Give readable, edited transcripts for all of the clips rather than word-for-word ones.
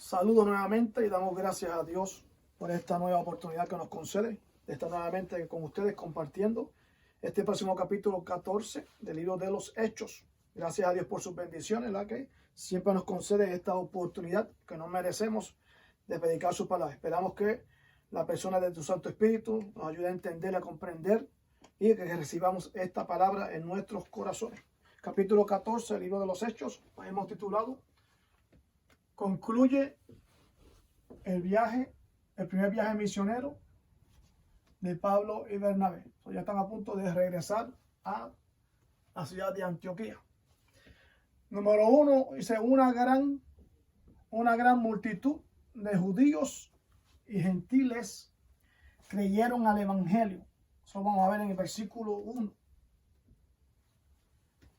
Saludo nuevamente y damos gracias a Dios por esta nueva oportunidad que nos concede de estar nuevamente con ustedes compartiendo este próximo capítulo 14 del libro de los Hechos. Gracias a Dios por sus bendiciones, la que siempre nos concede esta oportunidad que no merecemos de predicar su palabra. Esperamos que la persona de tu Santo Espíritu nos ayude a entender, a comprender y que recibamos esta palabra en nuestros corazones. Capítulo 14 del libro de los Hechos, hemos titulado Concluye el primer viaje misionero de Pablo y Bernabé. Ya están a punto de regresar a la ciudad de Antioquía. Número 1, dice una gran multitud de judíos y gentiles creyeron al evangelio. Eso vamos a ver en el versículo 1.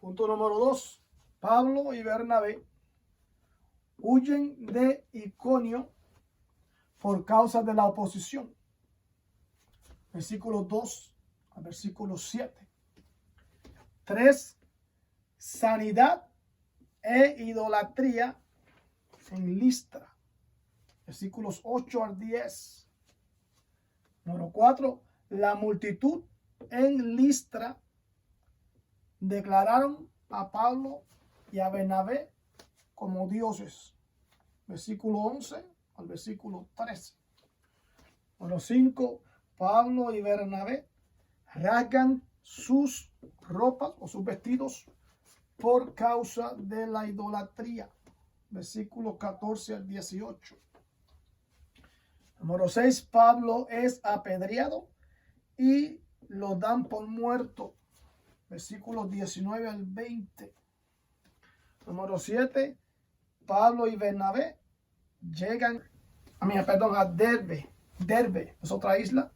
Punto número 2, Pablo y Bernabé huyen de Iconio por causa de la oposición. Versículo 2 al versículo 7. 3. Sanidad e idolatría en Listra. Versículos 8 al 10. Número 4. La multitud en Listra declararon a Pablo y a Bernabé como dioses. Versículo 11 al versículo 13. Número 5. Pablo y Bernabé rasgan sus ropas o sus vestidos por causa de la idolatría. Versículo 14 al 18. Número 6. Pablo es apedreado y lo dan por muerto. Versículos 19 al 20. Número 7. Pablo y Bernabé llegan a Derbe. Derbe es otra isla.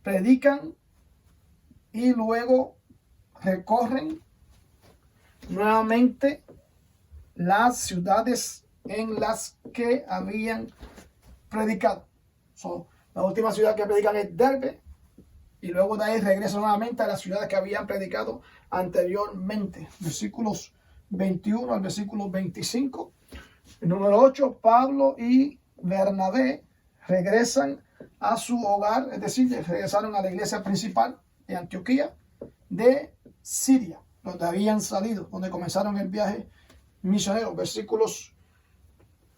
Predican y luego recorren nuevamente las ciudades en las que habían predicado. La última ciudad que predican es Derbe y luego de ahí regresan nuevamente a las ciudades que habían predicado anteriormente. Versículos 21 al versículo 25. El número 8, Pablo y Bernabé regresan a su hogar, es decir, regresaron a la iglesia principal de Antioquía de Siria, donde habían salido, donde comenzaron el viaje misionero. Versículos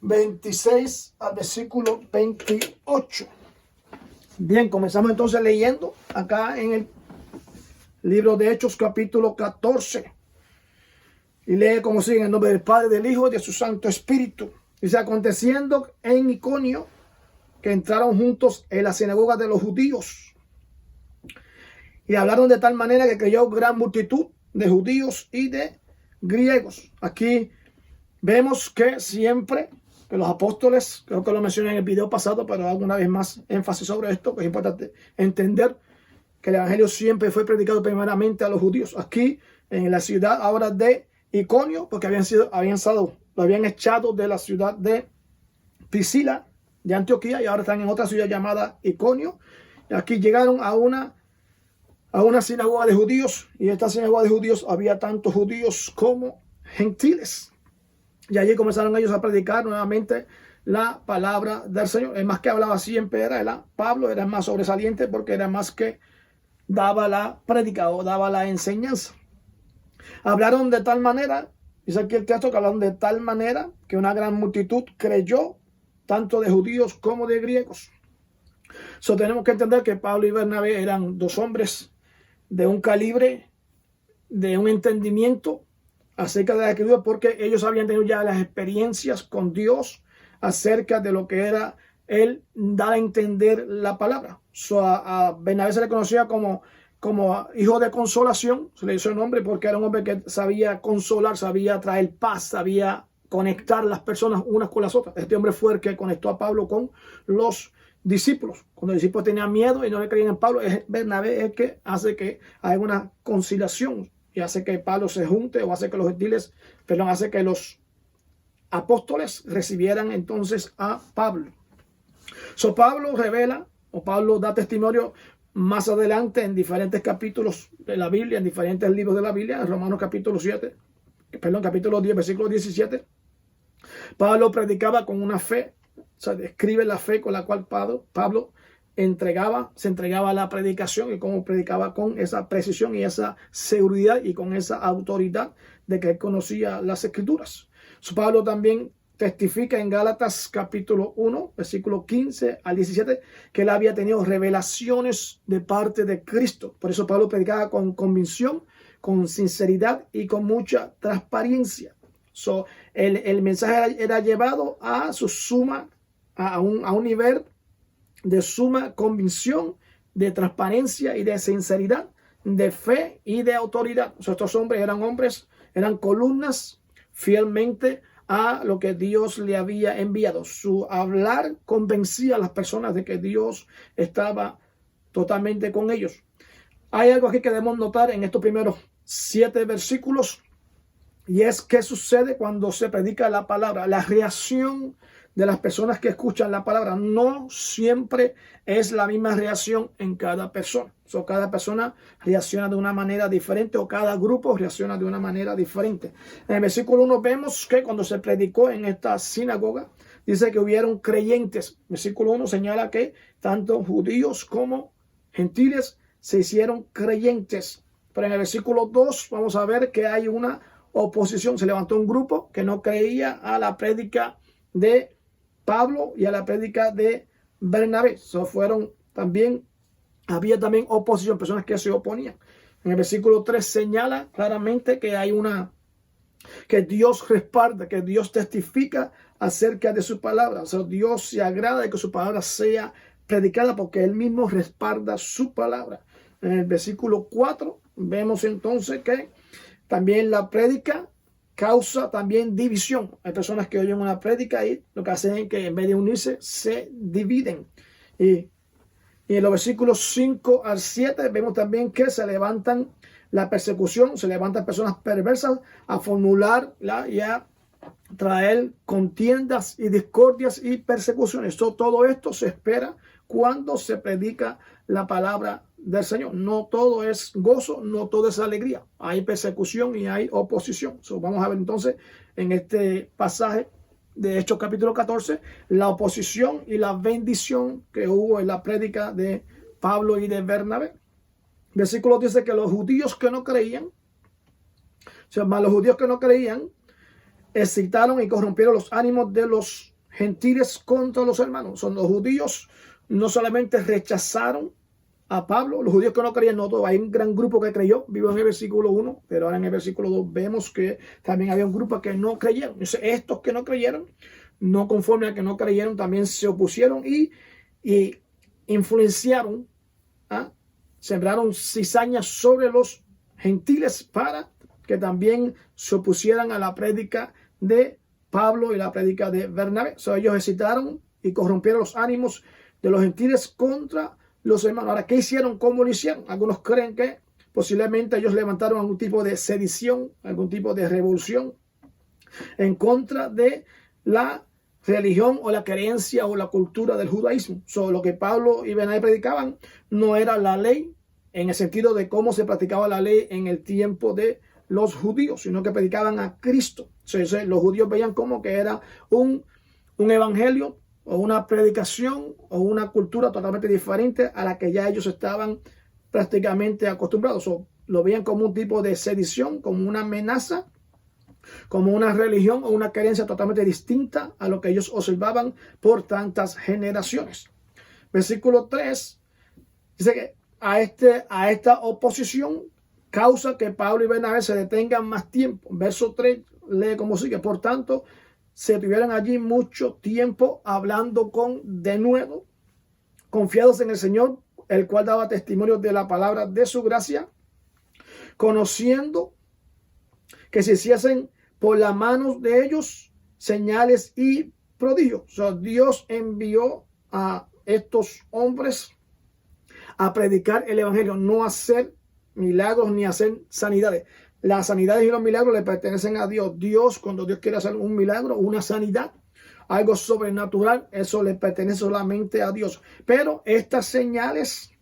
26 al versículo 28. Bien, comenzamos entonces leyendo acá en el libro de Hechos, capítulo 14. Y lee como sigue: en el nombre del Padre, del Hijo y de su Santo Espíritu. Dice: aconteciendo en Iconio que entraron juntos en la sinagoga de los judíos y hablaron de tal manera que creyó gran multitud de judíos y de griegos. Aquí vemos que siempre que los apóstoles, creo que lo mencioné en el video pasado, pero hago una vez más énfasis sobre esto, que es importante entender que el evangelio siempre fue predicado primeramente a los judíos. Aquí en la ciudad ahora de Iconio, porque lo habían echado de la ciudad de Priscila, de Antioquía, y ahora están en otra ciudad llamada Iconio. Y aquí llegaron a una sinagoga de judíos, y en esta sinagoga de judíos había tanto judíos como gentiles. Y allí comenzaron ellos a predicar nuevamente la palabra del Señor. El más que hablaba siempre era Pablo, era más sobresaliente porque era más que daba la prédica o daba la enseñanza. Hablaron de tal manera, dice aquí el texto, que hablaron de tal manera que una gran multitud creyó, tanto de judíos como de griegos. Tenemos que entender que Pablo y Bernabé eran dos hombres de un calibre, de un entendimiento acerca de la Escritura, porque ellos habían tenido ya las experiencias con Dios acerca de lo que era el dar a entender la palabra. A Bernabé se le conocía como hijo de consolación, se le hizo el nombre porque era un hombre que sabía consolar, sabía traer paz, sabía conectar las personas unas con las otras. Este hombre fue el que conectó a Pablo con los discípulos. Cuando los discípulos tenían miedo y no le creían en Pablo, es Bernabé el que hace que haya una conciliación y hace que Pablo se junte, o hace que los gentiles, hace que los apóstoles recibieran entonces a Pablo. Pablo revela, o Pablo da testimonio más adelante en diferentes capítulos de la Biblia, en diferentes libros de la Biblia, en Romanos capítulo 10, versículo 17, Pablo predicaba con una fe, o sea, describe la fe con la cual Pablo se entregaba a la predicación y cómo predicaba con esa precisión y esa seguridad y con esa autoridad de que él conocía las escrituras. Pablo también testifica en Gálatas capítulo 1, versículo 15 al 17, que él había tenido revelaciones de parte de Cristo. Por eso Pablo predicaba con convicción, con sinceridad y con mucha transparencia. El mensaje era llevado a un nivel de suma convicción, de transparencia y de sinceridad, de fe y de autoridad. Estos hombres eran columnas fielmente a lo que Dios le había enviado. Su hablar convencía a las personas de que Dios estaba totalmente con ellos. Hay algo aquí que debemos notar en estos primeros 7 versículos, y es qué sucede cuando se predica la palabra. La reacción de las personas que escuchan la palabra no siempre es la misma reacción en cada persona. Cada persona reacciona de una manera diferente, o cada grupo reacciona de una manera diferente. En el versículo 1 vemos que cuando se predicó en esta sinagoga, dice que hubieron creyentes. Versículo 1 señala que tanto judíos como gentiles se hicieron creyentes. Pero en el versículo 2 vamos a ver que hay una oposición. Se levantó un grupo que no creía a la prédica de Pablo y a la prédica de Bernabé. Había también oposición, personas que se oponían. En el versículo 3 señala claramente que que Dios respalda, que Dios testifica acerca de su palabra. Dios se agrada de que su palabra sea predicada porque Él mismo respalda su palabra. En el versículo 4 vemos entonces que también la prédica causa también división. Hay personas que oyen una prédica y lo que hacen es que en vez de unirse se dividen. Y en los versículos 5 al 7 vemos también que se levantan la persecución, se levantan personas perversas a formular y a traer contiendas y discordias y persecuciones. Todo esto se espera cuando se predica la palabra del Señor. No todo es gozo, no todo es alegría. Hay persecución y hay oposición. Vamos a ver entonces en este pasaje de Hechos capítulo 14 la oposición y la bendición que hubo en la prédica de Pablo y de Bernabé. Versículo dice que los judíos que no creían, excitaron y corrompieron los ánimos de los gentiles contra los hermanos. Los judíos no solamente rechazaron a Pablo, los judíos que no creían, no todos, hay un gran grupo que creyó, vivo en el versículo 1, pero ahora en el versículo 2 vemos que también había un grupo que no creyeron. Entonces, estos que no creyeron, no conforme a que no creyeron, también se opusieron y influenciaron, sembraron cizañas sobre los gentiles para que también se opusieran a la prédica de Pablo y la prédica de Bernabé. Ellos excitaron y corrompieron los ánimos de los gentiles contra los hermanos. Ahora, ¿qué hicieron? ¿Cómo lo hicieron? Algunos creen que posiblemente ellos levantaron algún tipo de sedición, algún tipo de revolución en contra de la religión o la creencia o la cultura del judaísmo. Lo que Pablo y Bernabé predicaban no era la ley en el sentido de cómo se practicaba la ley en el tiempo de los judíos, sino que predicaban a Cristo. Los judíos veían como que era un evangelio o una predicación o una cultura totalmente diferente a la que ya ellos estaban prácticamente acostumbrados. Lo veían como un tipo de sedición, como una amenaza, como una religión o una creencia totalmente distinta a lo que ellos observaban por tantas generaciones. Versículo 3 dice que a esta oposición causa que Pablo y Bernabé se detengan más tiempo. Verso 3 lee como sigue: por tanto, se tuvieron allí mucho tiempo hablando con denuedo, confiados en el Señor, el cual daba testimonio de la palabra de su gracia, conociendo que se hiciesen por las manos de ellos señales y prodigios. Dios envió a estos hombres a predicar el evangelio, no a hacer milagros ni a hacer sanidades. Las sanidades y los milagros le pertenecen a Dios. Cuando Dios quiere hacer un milagro, una sanidad, algo sobrenatural, eso le pertenece solamente a Dios. Pero estas señales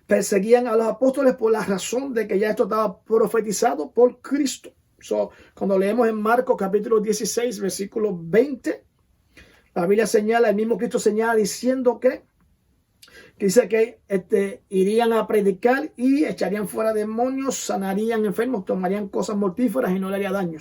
perseguían a los apóstoles por la razón de que ya esto estaba profetizado por Cristo. Cuando leemos en Marcos capítulo 16, versículo 20, la Biblia señala, el mismo Cristo señala diciendo que dice que irían a predicar y echarían fuera demonios, sanarían enfermos, tomarían cosas mortíferas y no le haría daño.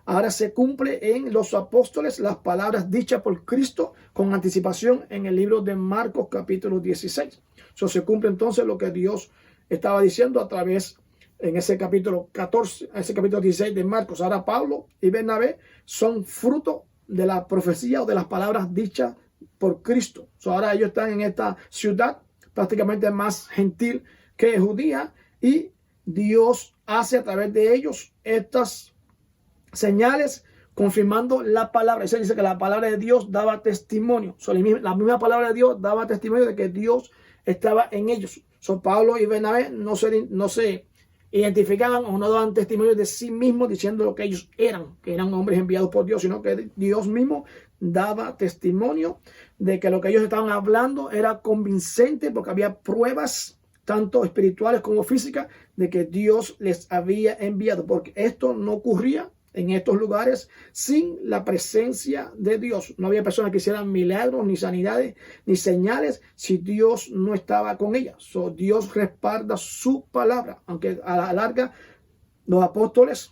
Ahora se cumple en los apóstoles las palabras dichas por Cristo con anticipación en el libro de Marcos capítulo 16. Se cumple entonces lo que Dios estaba diciendo a través en ese capítulo 14, ese capítulo 16 de Marcos. Ahora Pablo y Bernabé son fruto de la profecía o de las palabras dichas por Cristo. Ahora ellos están en esta ciudad prácticamente más gentil que judía y Dios hace a través de ellos estas señales confirmando la palabra. Se dice que la palabra de Dios daba testimonio. La misma palabra de Dios daba testimonio de que Dios estaba en ellos. Pablo y Bernabé no se identificaban o no daban testimonio de sí mismos diciendo lo que ellos eran, que eran hombres enviados por Dios, sino que Dios mismo daba testimonio de que lo que ellos estaban hablando era convincente porque había pruebas tanto espirituales como físicas de que Dios les había enviado, porque esto no ocurría en estos lugares sin la presencia de Dios. No había personas que hicieran milagros, ni sanidades, ni señales si Dios no estaba con ellas. Dios respalda su palabra, aunque a la larga los apóstoles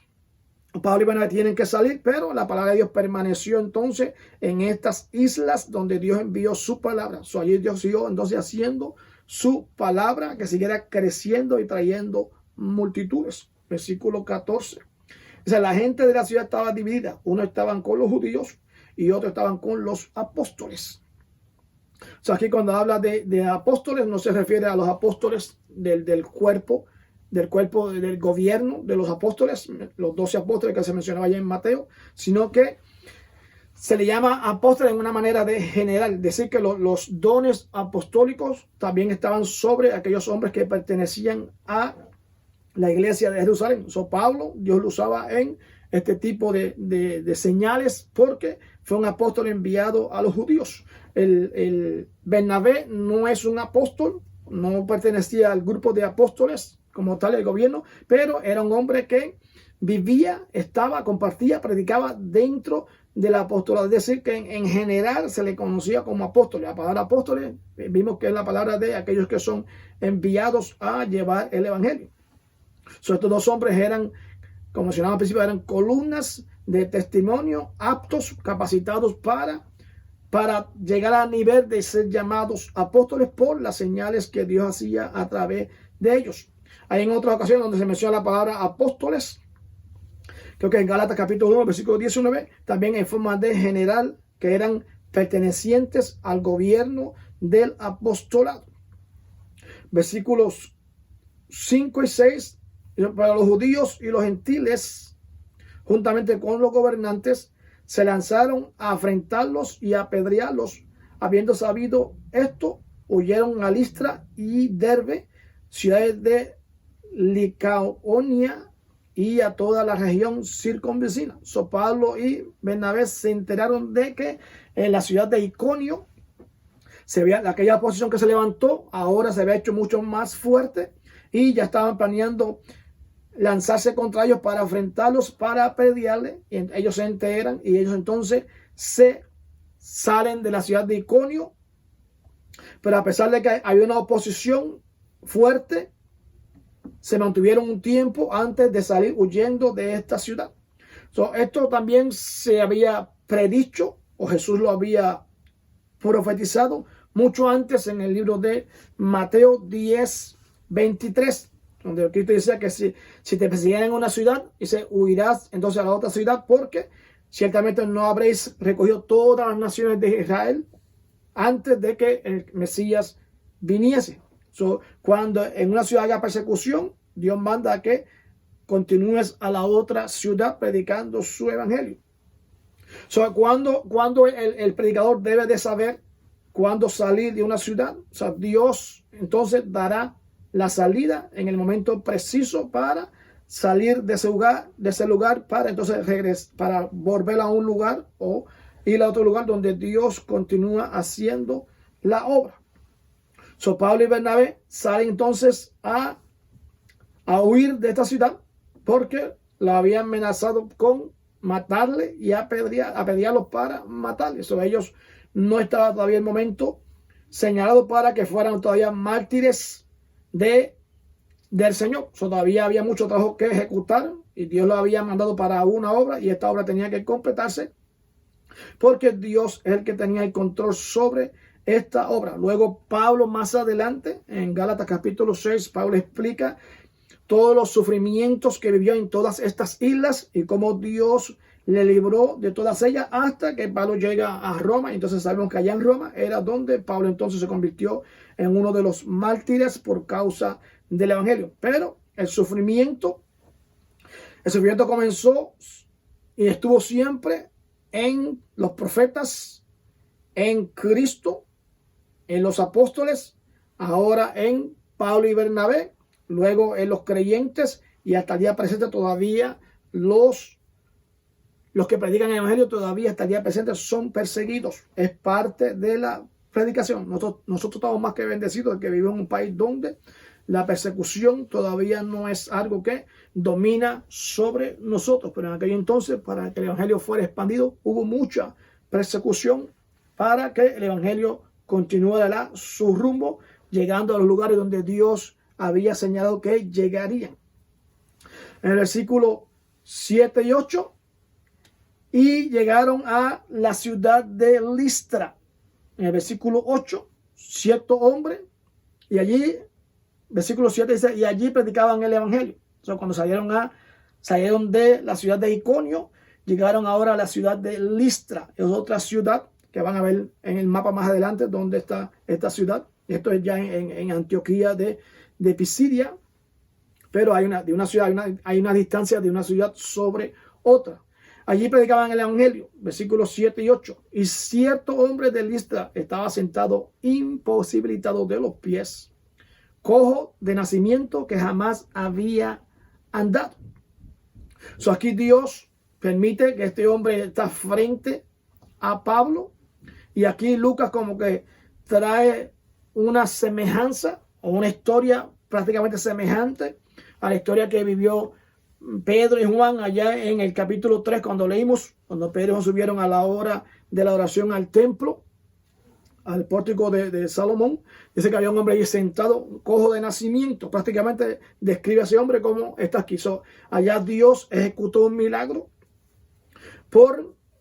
Pablo y Bernabé tienen que salir, pero la palabra de Dios permaneció entonces en estas islas donde Dios envió su palabra. Allí Dios siguió entonces haciendo su palabra que siguiera creciendo y trayendo multitudes. Versículo 14. O sea, la gente de la ciudad estaba dividida. Unos estaban con los judíos y otros estaban con los apóstoles. Aquí cuando habla de apóstoles no se refiere a los apóstoles del cuerpo del gobierno de los apóstoles, los 12 apóstoles que se mencionaba allá en Mateo, sino que se le llama apóstoles en una manera de general, decir que los dones apostólicos también estaban sobre aquellos hombres que pertenecían a la iglesia de Jerusalén. Pablo, Dios lo usaba en este tipo de señales porque fue un apóstol enviado a los judíos. El Bernabé no es un apóstol, no pertenecía al grupo de apóstoles como tal el gobierno, pero era un hombre que vivía, compartía, predicaba dentro del apostolado. Es decir, que en general se le conocía como apóstoles. La palabra apóstoles vimos que es la palabra de aquellos que son enviados a llevar el evangelio. Estos dos hombres eran, como mencionaba al principio, eran columnas de testimonio, aptos, capacitados para llegar al nivel de ser llamados apóstoles por las señales que Dios hacía a través de ellos. Hay en otras ocasiones donde se menciona la palabra apóstoles, creo que en Gálatas capítulo 1, versículo 19, también en forma de general, que eran pertenecientes al gobierno del apostolado. Versículos 5 y 6, para los judíos y los gentiles, juntamente con los gobernantes, se lanzaron a afrentarlos y a apedrearlos. Habiendo sabido esto, huyeron a Listra y Derbe, ciudades de Licaonia y a toda la región circunvecina. Pablo y Bernabé se enteraron de que en la ciudad de Iconio aquella oposición que se levantó ahora se había hecho mucho más fuerte y ya estaban planeando lanzarse contra ellos para enfrentarlos, para apedrearles. Ellos se enteran y ellos entonces se salen de la ciudad de Iconio, pero a pesar de que había una oposición fuerte, se mantuvieron un tiempo antes de salir huyendo de esta ciudad. Esto también se había predicho o Jesús lo había profetizado mucho antes en el libro de Mateo 10, 23, donde Cristo decía que si te persiguieran en una ciudad, dice, huirás entonces a la otra ciudad, porque ciertamente no habréis recogido todas las naciones de Israel antes de que el Mesías viniese. Cuando en una ciudad haya persecución, Dios manda a que continúes a la otra ciudad predicando su evangelio. Cuando el predicador debe de saber cuándo salir de una ciudad, Dios entonces dará la salida en el momento preciso para salir de ese lugar para entonces regresar, para volver a un lugar o ir a otro lugar donde Dios continúa haciendo la obra. Pablo y Bernabé salen entonces a huir de esta ciudad porque lo habían amenazado con matarle y apedrearlos para matarle. Eso ellos no estaba todavía el momento señalado para que fueran todavía mártires del Señor. Todavía había mucho trabajo que ejecutar y Dios lo había mandado para una obra y esta obra tenía que completarse porque Dios es el que tenía el control sobre esta obra. Luego Pablo más adelante en Gálatas capítulo 6, Pablo explica todos los sufrimientos que vivió en todas estas islas y cómo Dios le libró de todas ellas hasta que Pablo llega a Roma. Entonces sabemos que allá en Roma era donde Pablo entonces se convirtió en uno de los mártires por causa del evangelio. Pero el sufrimiento comenzó y estuvo siempre en los profetas, en Cristo, en los apóstoles, ahora en Pablo y Bernabé, luego en los creyentes y hasta el día presente todavía los que predican el evangelio todavía hasta el día presente son perseguidos. Es parte de la predicación. Nosotros estamos más que bendecidos de que vivimos en un país donde la persecución todavía no es algo que domina sobre nosotros. Pero en aquel entonces, para que el evangelio fuera expandido, hubo mucha persecución para que el evangelio continuara su rumbo, llegando a los lugares donde Dios había señalado que llegarían. En el versículo 7 y 8, y llegaron a la ciudad de Listra. En el versículo 8, cierto hombre, y allí, versículo 7 dice, y allí predicaban el evangelio. Entonces, cuando salieron de la ciudad de Iconio, llegaron ahora a la ciudad de Listra. Es otra ciudad que van a ver en el mapa más adelante donde está esta ciudad. Esto es ya en Antioquía de Pisidia, pero hay una distancia de una ciudad sobre otra. Allí predicaban el evangelio, versículos 7 y 8. Y cierto hombre de Listra estaba sentado imposibilitado de los pies, cojo de nacimiento, que jamás había andado. Aquí Dios permite que este hombre está frente a Pablo. Y aquí Lucas como que trae una semejanza o una historia prácticamente semejante a la historia que vivió Pedro y Juan allá en el capítulo 3, cuando Pedro y Juan subieron a la hora de la oración al templo, al pórtico de Salomón. Dice que había un hombre allí sentado, cojo de nacimiento. Prácticamente describe a ese hombre como está aquí. Allá Dios ejecutó un milagro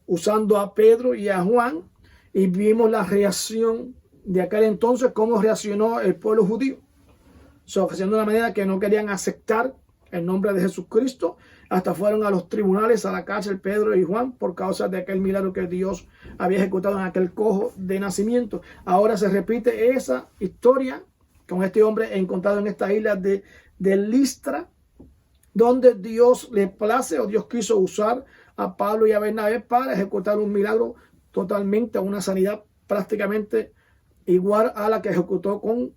usando a Pedro y a Juan, y vimos la reacción de aquel entonces, cómo reaccionó el pueblo judío. Haciendo de una manera que no querían aceptar el nombre de Jesucristo, hasta fueron a los tribunales, a la cárcel, Pedro y Juan, por causa de aquel milagro que Dios había ejecutado en aquel cojo de nacimiento. Ahora se repite esa historia con este hombre encontrado en esta isla de Listra, donde Dios le place o Dios quiso usar a Pablo y a Bernabé para ejecutar un milagro totalmente, una sanidad prácticamente igual a la que ejecutó con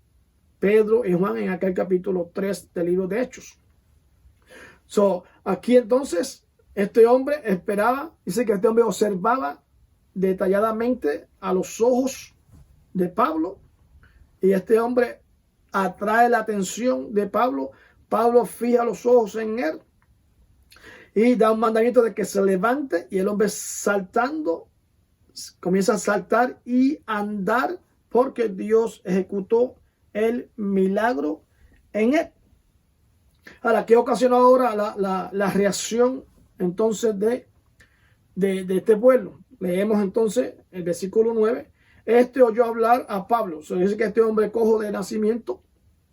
Pedro y Juan en aquel capítulo 3 del libro de Hechos. Aquí entonces este hombre esperaba, dice que este hombre observaba detalladamente a los ojos de Pablo, y este hombre atrae la atención de Pablo. Pablo fija los ojos en él y da un mandamiento de que se levante, y el hombre saltando comienza a saltar y andar porque Dios ejecutó el milagro en él. Ahora, ¿qué ocasionó ahora la reacción entonces de este pueblo? Leemos entonces el versículo 9. Este oyó hablar a Pablo. Dice que este hombre cojo de nacimiento,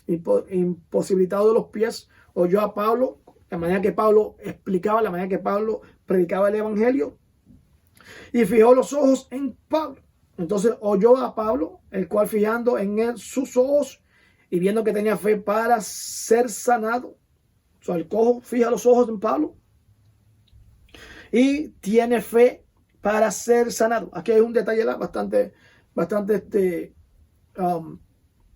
imposibilitado de los pies, oyó a Pablo, la manera que Pablo explicaba, la manera que Pablo predicaba el evangelio, y fijó los ojos en Pablo. Entonces oyó a Pablo, el cual fijando en él sus ojos y viendo que tenía fe para ser sanado. El cojo fija los ojos en Pablo y tiene fe para ser sanado. Aquí hay un detalle bastante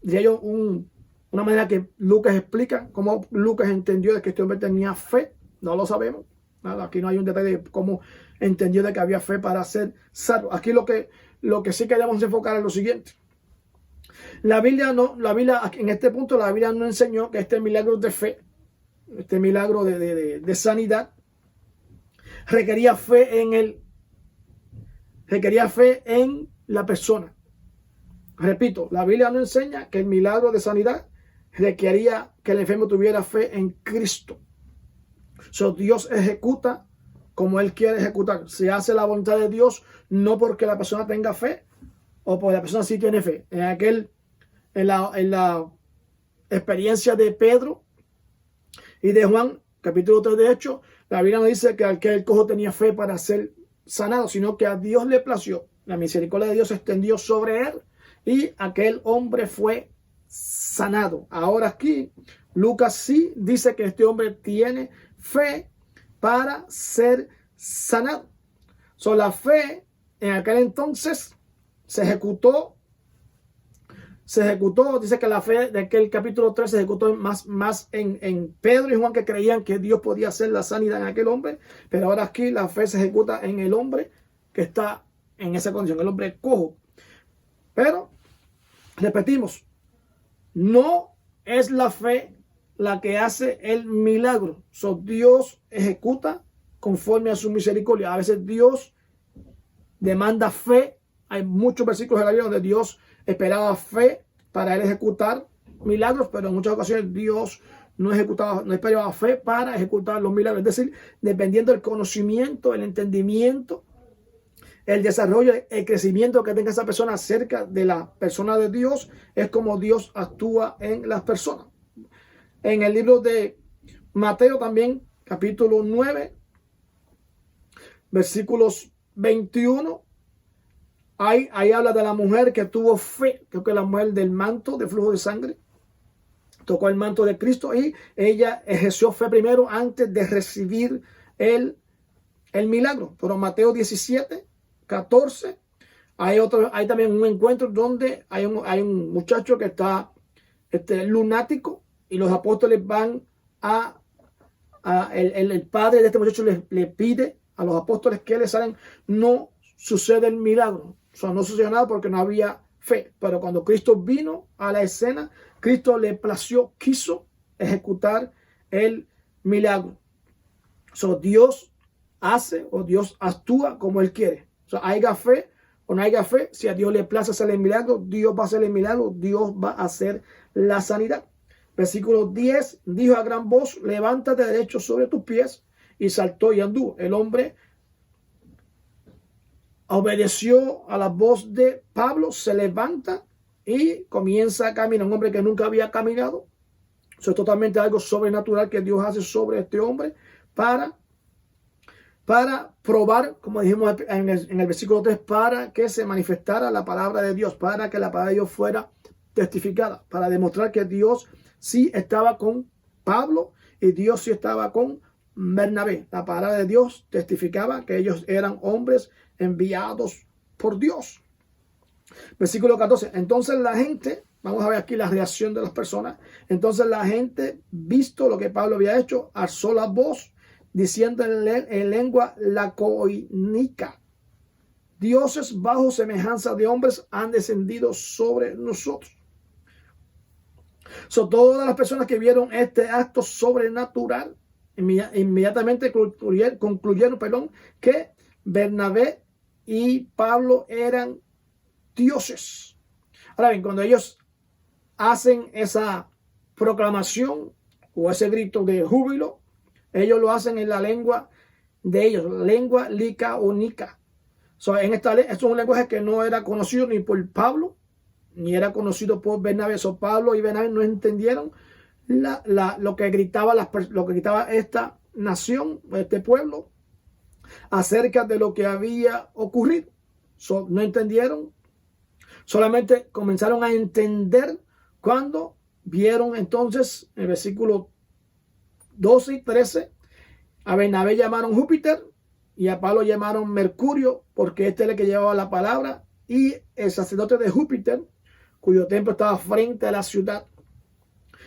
diría yo, una manera que Lucas explica cómo Lucas entendió de que este hombre tenía fe. No lo sabemos. Aquí no hay un detalle de cómo entendió de que había fe para ser salvo. Aquí lo que sí queremos enfocar es lo siguiente. La Biblia en este punto, la Biblia no enseñó que este milagro de fe, este milagro de sanidad, requería fe en la persona. Repito, la Biblia nos enseña que el milagro de sanidad requería que el enfermo tuviera fe en Cristo. Dios ejecuta como Él quiere ejecutar. Se hace la voluntad de Dios no porque la persona tenga fe o porque la persona sí tiene fe. En la experiencia de Pedro y de Juan, capítulo 3 de Hechos, la Biblia no dice que aquel cojo tenía fe para ser sanado, sino que a Dios le plació. La misericordia de Dios se extendió sobre él y aquel hombre fue sanado. Ahora aquí, Lucas sí dice que este hombre tiene fe para ser sanado. La fe en aquel entonces se ejecutó, dice que la fe de aquel capítulo 3 se ejecutó más en Pedro y Juan, que creían que Dios podía hacer la sanidad en aquel hombre, pero ahora aquí la fe se ejecuta en el hombre que está en esa condición, el hombre cojo. Pero, repetimos, no es la fe la que hace el milagro. Dios ejecuta conforme a su misericordia. A veces Dios demanda fe. Hay muchos versículos de la Biblia donde Dios esperaba fe para él ejecutar milagros, pero en muchas ocasiones Dios no esperaba fe para ejecutar los milagros. Es decir, dependiendo del conocimiento, el entendimiento, el desarrollo, el crecimiento que tenga esa persona acerca de la persona de Dios, es como Dios actúa en las personas. En el libro de Mateo también, capítulo 9, versículos 21, ahí habla de la mujer que tuvo fe. Creo que la mujer del manto de flujo de sangre tocó el manto de Cristo y ella ejerció fe primero antes de recibir el milagro. Pero Mateo 17, 14, hay también un encuentro donde hay un muchacho que está lunático y los apóstoles van el padre de este muchacho le pide a los apóstoles que le salen. No sucede el milagro. No sucedió nada porque no había fe. Pero cuando Cristo vino a la escena, Cristo le plació, quiso ejecutar el milagro. Dios hace o Dios actúa como Él quiere. Haya fe o no haya fe, si a Dios le place hacer el milagro, Dios va a hacer el milagro, Dios va a hacer la sanidad. Versículo 10, dijo a gran voz, levántate derecho sobre tus pies, y saltó y anduvo. El hombre obedeció a la voz de Pablo, se levanta y comienza a caminar. Un hombre que nunca había caminado. Eso es totalmente algo sobrenatural que Dios hace sobre este hombre para probar, como dijimos en el versículo 3, para que se manifestara la palabra de Dios, para que la palabra de Dios fuera testificada, para demostrar que Dios sí estaba con Pablo y Dios sí estaba con Bernabé. La palabra de Dios testificaba que ellos eran hombres enviados por Dios. Versículo 14. Entonces la gente, vamos a ver aquí la reacción de las personas. Entonces la gente, visto lo que Pablo había hecho, alzó la voz diciendo en lengua laconica: dioses bajo semejanza de hombres han descendido sobre nosotros. Todas las personas que vieron este acto sobrenatural inmediatamente concluyeron que Bernabé y Pablo eran dioses. Ahora bien, cuando ellos hacen esa proclamación o ese grito de júbilo, ellos lo hacen en la lengua de ellos, lengua licaónica. Esto es un lenguaje que no era conocido ni por Pablo, ni era conocido por Bernabé. Pablo y Bernabé no entendieron lo que gritaba esta nación, este pueblo, acerca de lo que había ocurrido. No entendieron, solamente comenzaron a entender cuando vieron entonces el versículo 12 y 13, a Bernabé llamaron Júpiter y a Pablo llamaron Mercurio, porque este es el que llevaba la palabra, y el sacerdote de Júpiter, cuyo templo estaba frente a la ciudad,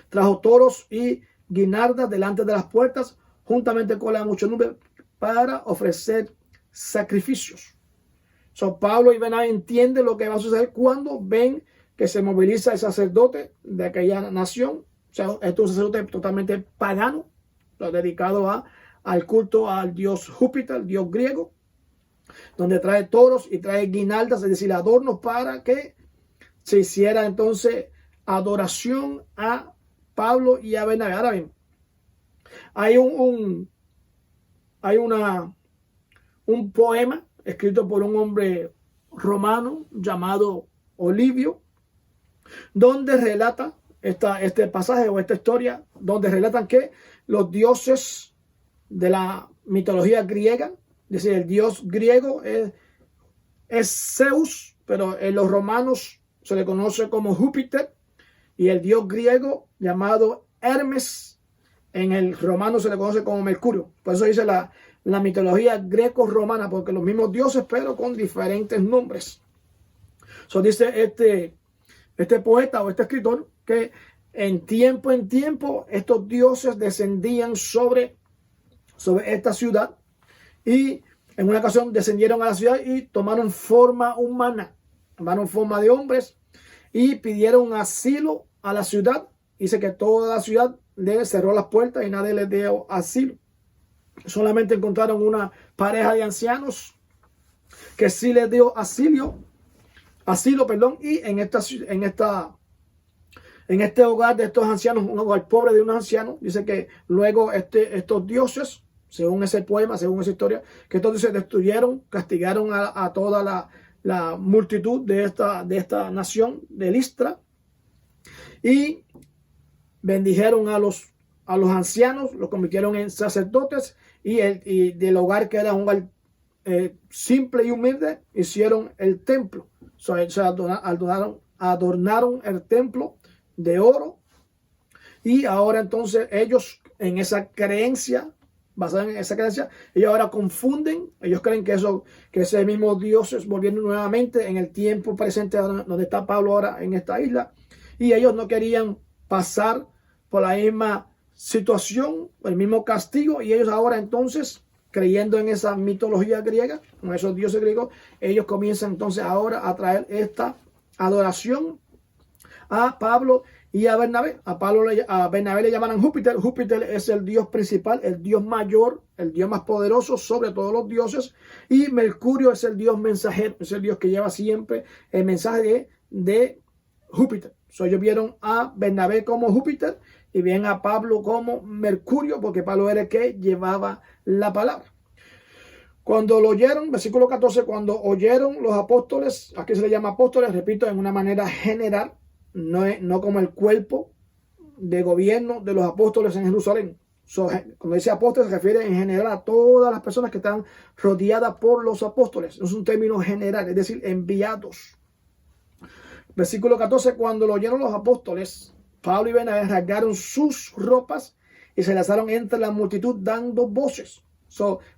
trajo toros y guinardas delante de las puertas, juntamente con la muchedumbre, para ofrecer sacrificios. Pablo y Bernabé entienden lo que va a suceder cuando ven que se moviliza el sacerdote de aquella nación. Esto es un sacerdote totalmente pagano, dedicado a al culto al dios Júpiter, el dios griego, donde trae toros y trae guirnaldas, es decir, adornos para que se hiciera entonces adoración a Pablo y a Bernabé. Ahora bien, hay un poema escrito por un hombre romano llamado Olivio, donde relata este pasaje o esta historia, donde relatan que los dioses de la mitología griega, es decir, el dios griego es Zeus, pero en los romanos se le conoce como Júpiter, y el dios griego llamado Hermes, en el romano se le conoce como Mercurio. Por eso dice la mitología greco-romana, porque los mismos dioses, pero con diferentes nombres. So dice este poeta o este escritor que en tiempo estos dioses descendían sobre esta ciudad, y en una ocasión descendieron a la ciudad y tomaron forma humana, tomaron forma de hombres y pidieron asilo a la ciudad. Dice que toda la ciudad le cerró las puertas y nadie les dio asilo. Solamente encontraron una pareja de ancianos que sí les dio asilo, y en este hogar de estos ancianos, un hogar pobre de unos ancianos, dice que luego estos dioses, según ese poema, según esa historia, que estos dioses destruyeron, castigaron a toda la multitud de esta nación de Listra, y bendijeron a los ancianos, los convirtieron en sacerdotes, y del hogar, que era un hogar simple y humilde, hicieron el templo. Se adornaron el templo de oro, y ahora entonces ellos, en esa creencia, basada en esa creencia, ellos ahora confunden, ellos creen que ese mismo Dios es volviendo nuevamente en el tiempo presente donde está Pablo ahora en esta isla, y ellos no querían pasar por la misma situación, el mismo castigo, y ellos ahora entonces, creyendo en esa mitología griega, con esos dioses griegos, ellos comienzan entonces ahora a traer esta adoración a Pablo y a Bernabé. A Bernabé le llaman Júpiter. Júpiter es el dios principal, el dios mayor, el dios más poderoso sobre todos los dioses, y Mercurio es el dios mensajero, es el dios que lleva siempre el mensaje de Júpiter. Ellos vieron a Bernabé como Júpiter y ven a Pablo como Mercurio, porque Pablo era el que llevaba la palabra. Cuando lo oyeron, versículo 14, cuando oyeron los apóstoles, aquí se le llama apóstoles, repito, en una manera general, no como el cuerpo de gobierno de los apóstoles en Jerusalén. Cuando dice apóstoles, se refiere en general a todas las personas que están rodeadas por los apóstoles. Es un término general, es decir, enviados. Versículo 14, cuando lo oyeron los apóstoles, Pablo y Bernabé rasgaron sus ropas y se lanzaron entre la multitud dando voces.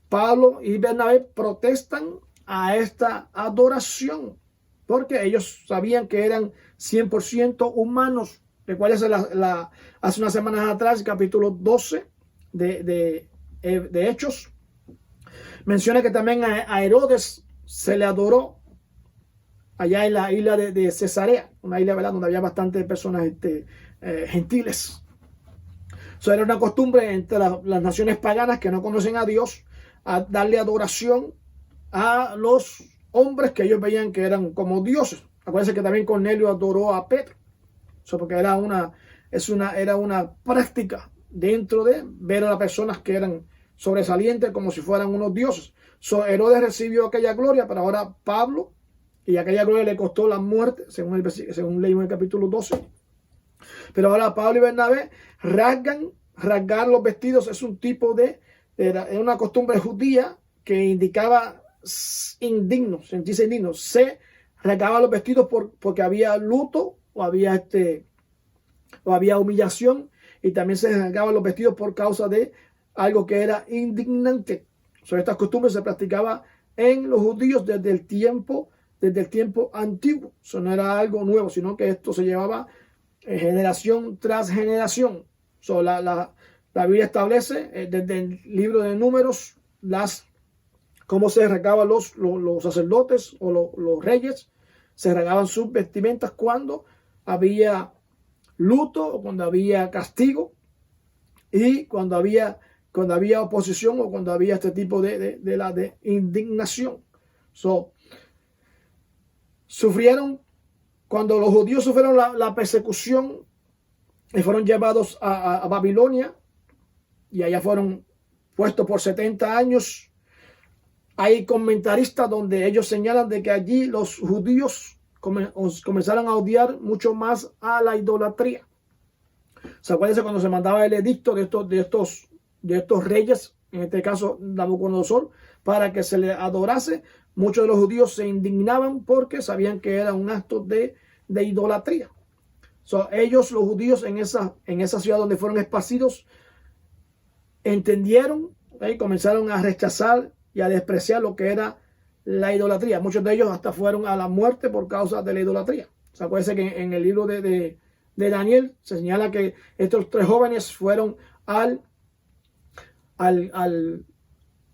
Pablo y Bernabé protestan a esta adoración, porque ellos sabían que eran 100% humanos. Recuerden hace unas semanas atrás, capítulo 12 de Hechos, menciona que también a Herodes se le adoró allá en la isla de Cesarea, una isla, ¿verdad?, donde había bastantes personas gentiles. Era una costumbre entre las naciones paganas que no conocen a Dios, a darle adoración a los hombres que ellos veían que eran como dioses. Acuérdense que también Cornelio adoró a Pedro, porque era una práctica dentro de ver a las personas que eran sobresalientes como si fueran unos dioses. Herodes recibió aquella gloria, pero ahora Pablo, y aquella gloria le costó la muerte, según leímos en el capítulo 12. Pero ahora Pablo y Bernabé rasgar los vestidos es un tipo era una costumbre judía que indicaba sentirse indigno. Se rasgaba los vestidos porque había luto o había humillación, y también se rasgaban los vestidos por causa de algo que era indignante. Estas costumbres se practicaban en los judíos desde el tiempo antiguo. Eso no era algo nuevo, sino que esto se llevaba generación tras generación. La Biblia establece desde el libro de Números cómo se rasgaban los sacerdotes o los reyes. Se rasgaban sus vestimentas cuando había luto o cuando había castigo, y cuando había cuando había oposición o cuando había este tipo de indignación. Sufrieron, cuando los judíos sufrieron la persecución y fueron llevados a Babilonia, y allá fueron puestos por 70 años. Hay comentaristas donde ellos señalan de que allí los judíos comenzaron a odiar mucho más a la idolatría. ¿Se acuerdan cuando se mandaba el edicto de estos reyes, en este caso Nabucodonosor, para que se le adorase? Muchos de los judíos se indignaban porque sabían que era un acto de idolatría. Ellos, los judíos, en esa ciudad donde fueron esparcidos, entendieron y comenzaron a rechazar y a despreciar lo que era la idolatría. Muchos de ellos hasta fueron a la muerte por causa de la idolatría. ¿Se acuerdan que en el libro de Daniel se señala que estos 3 jóvenes fueron al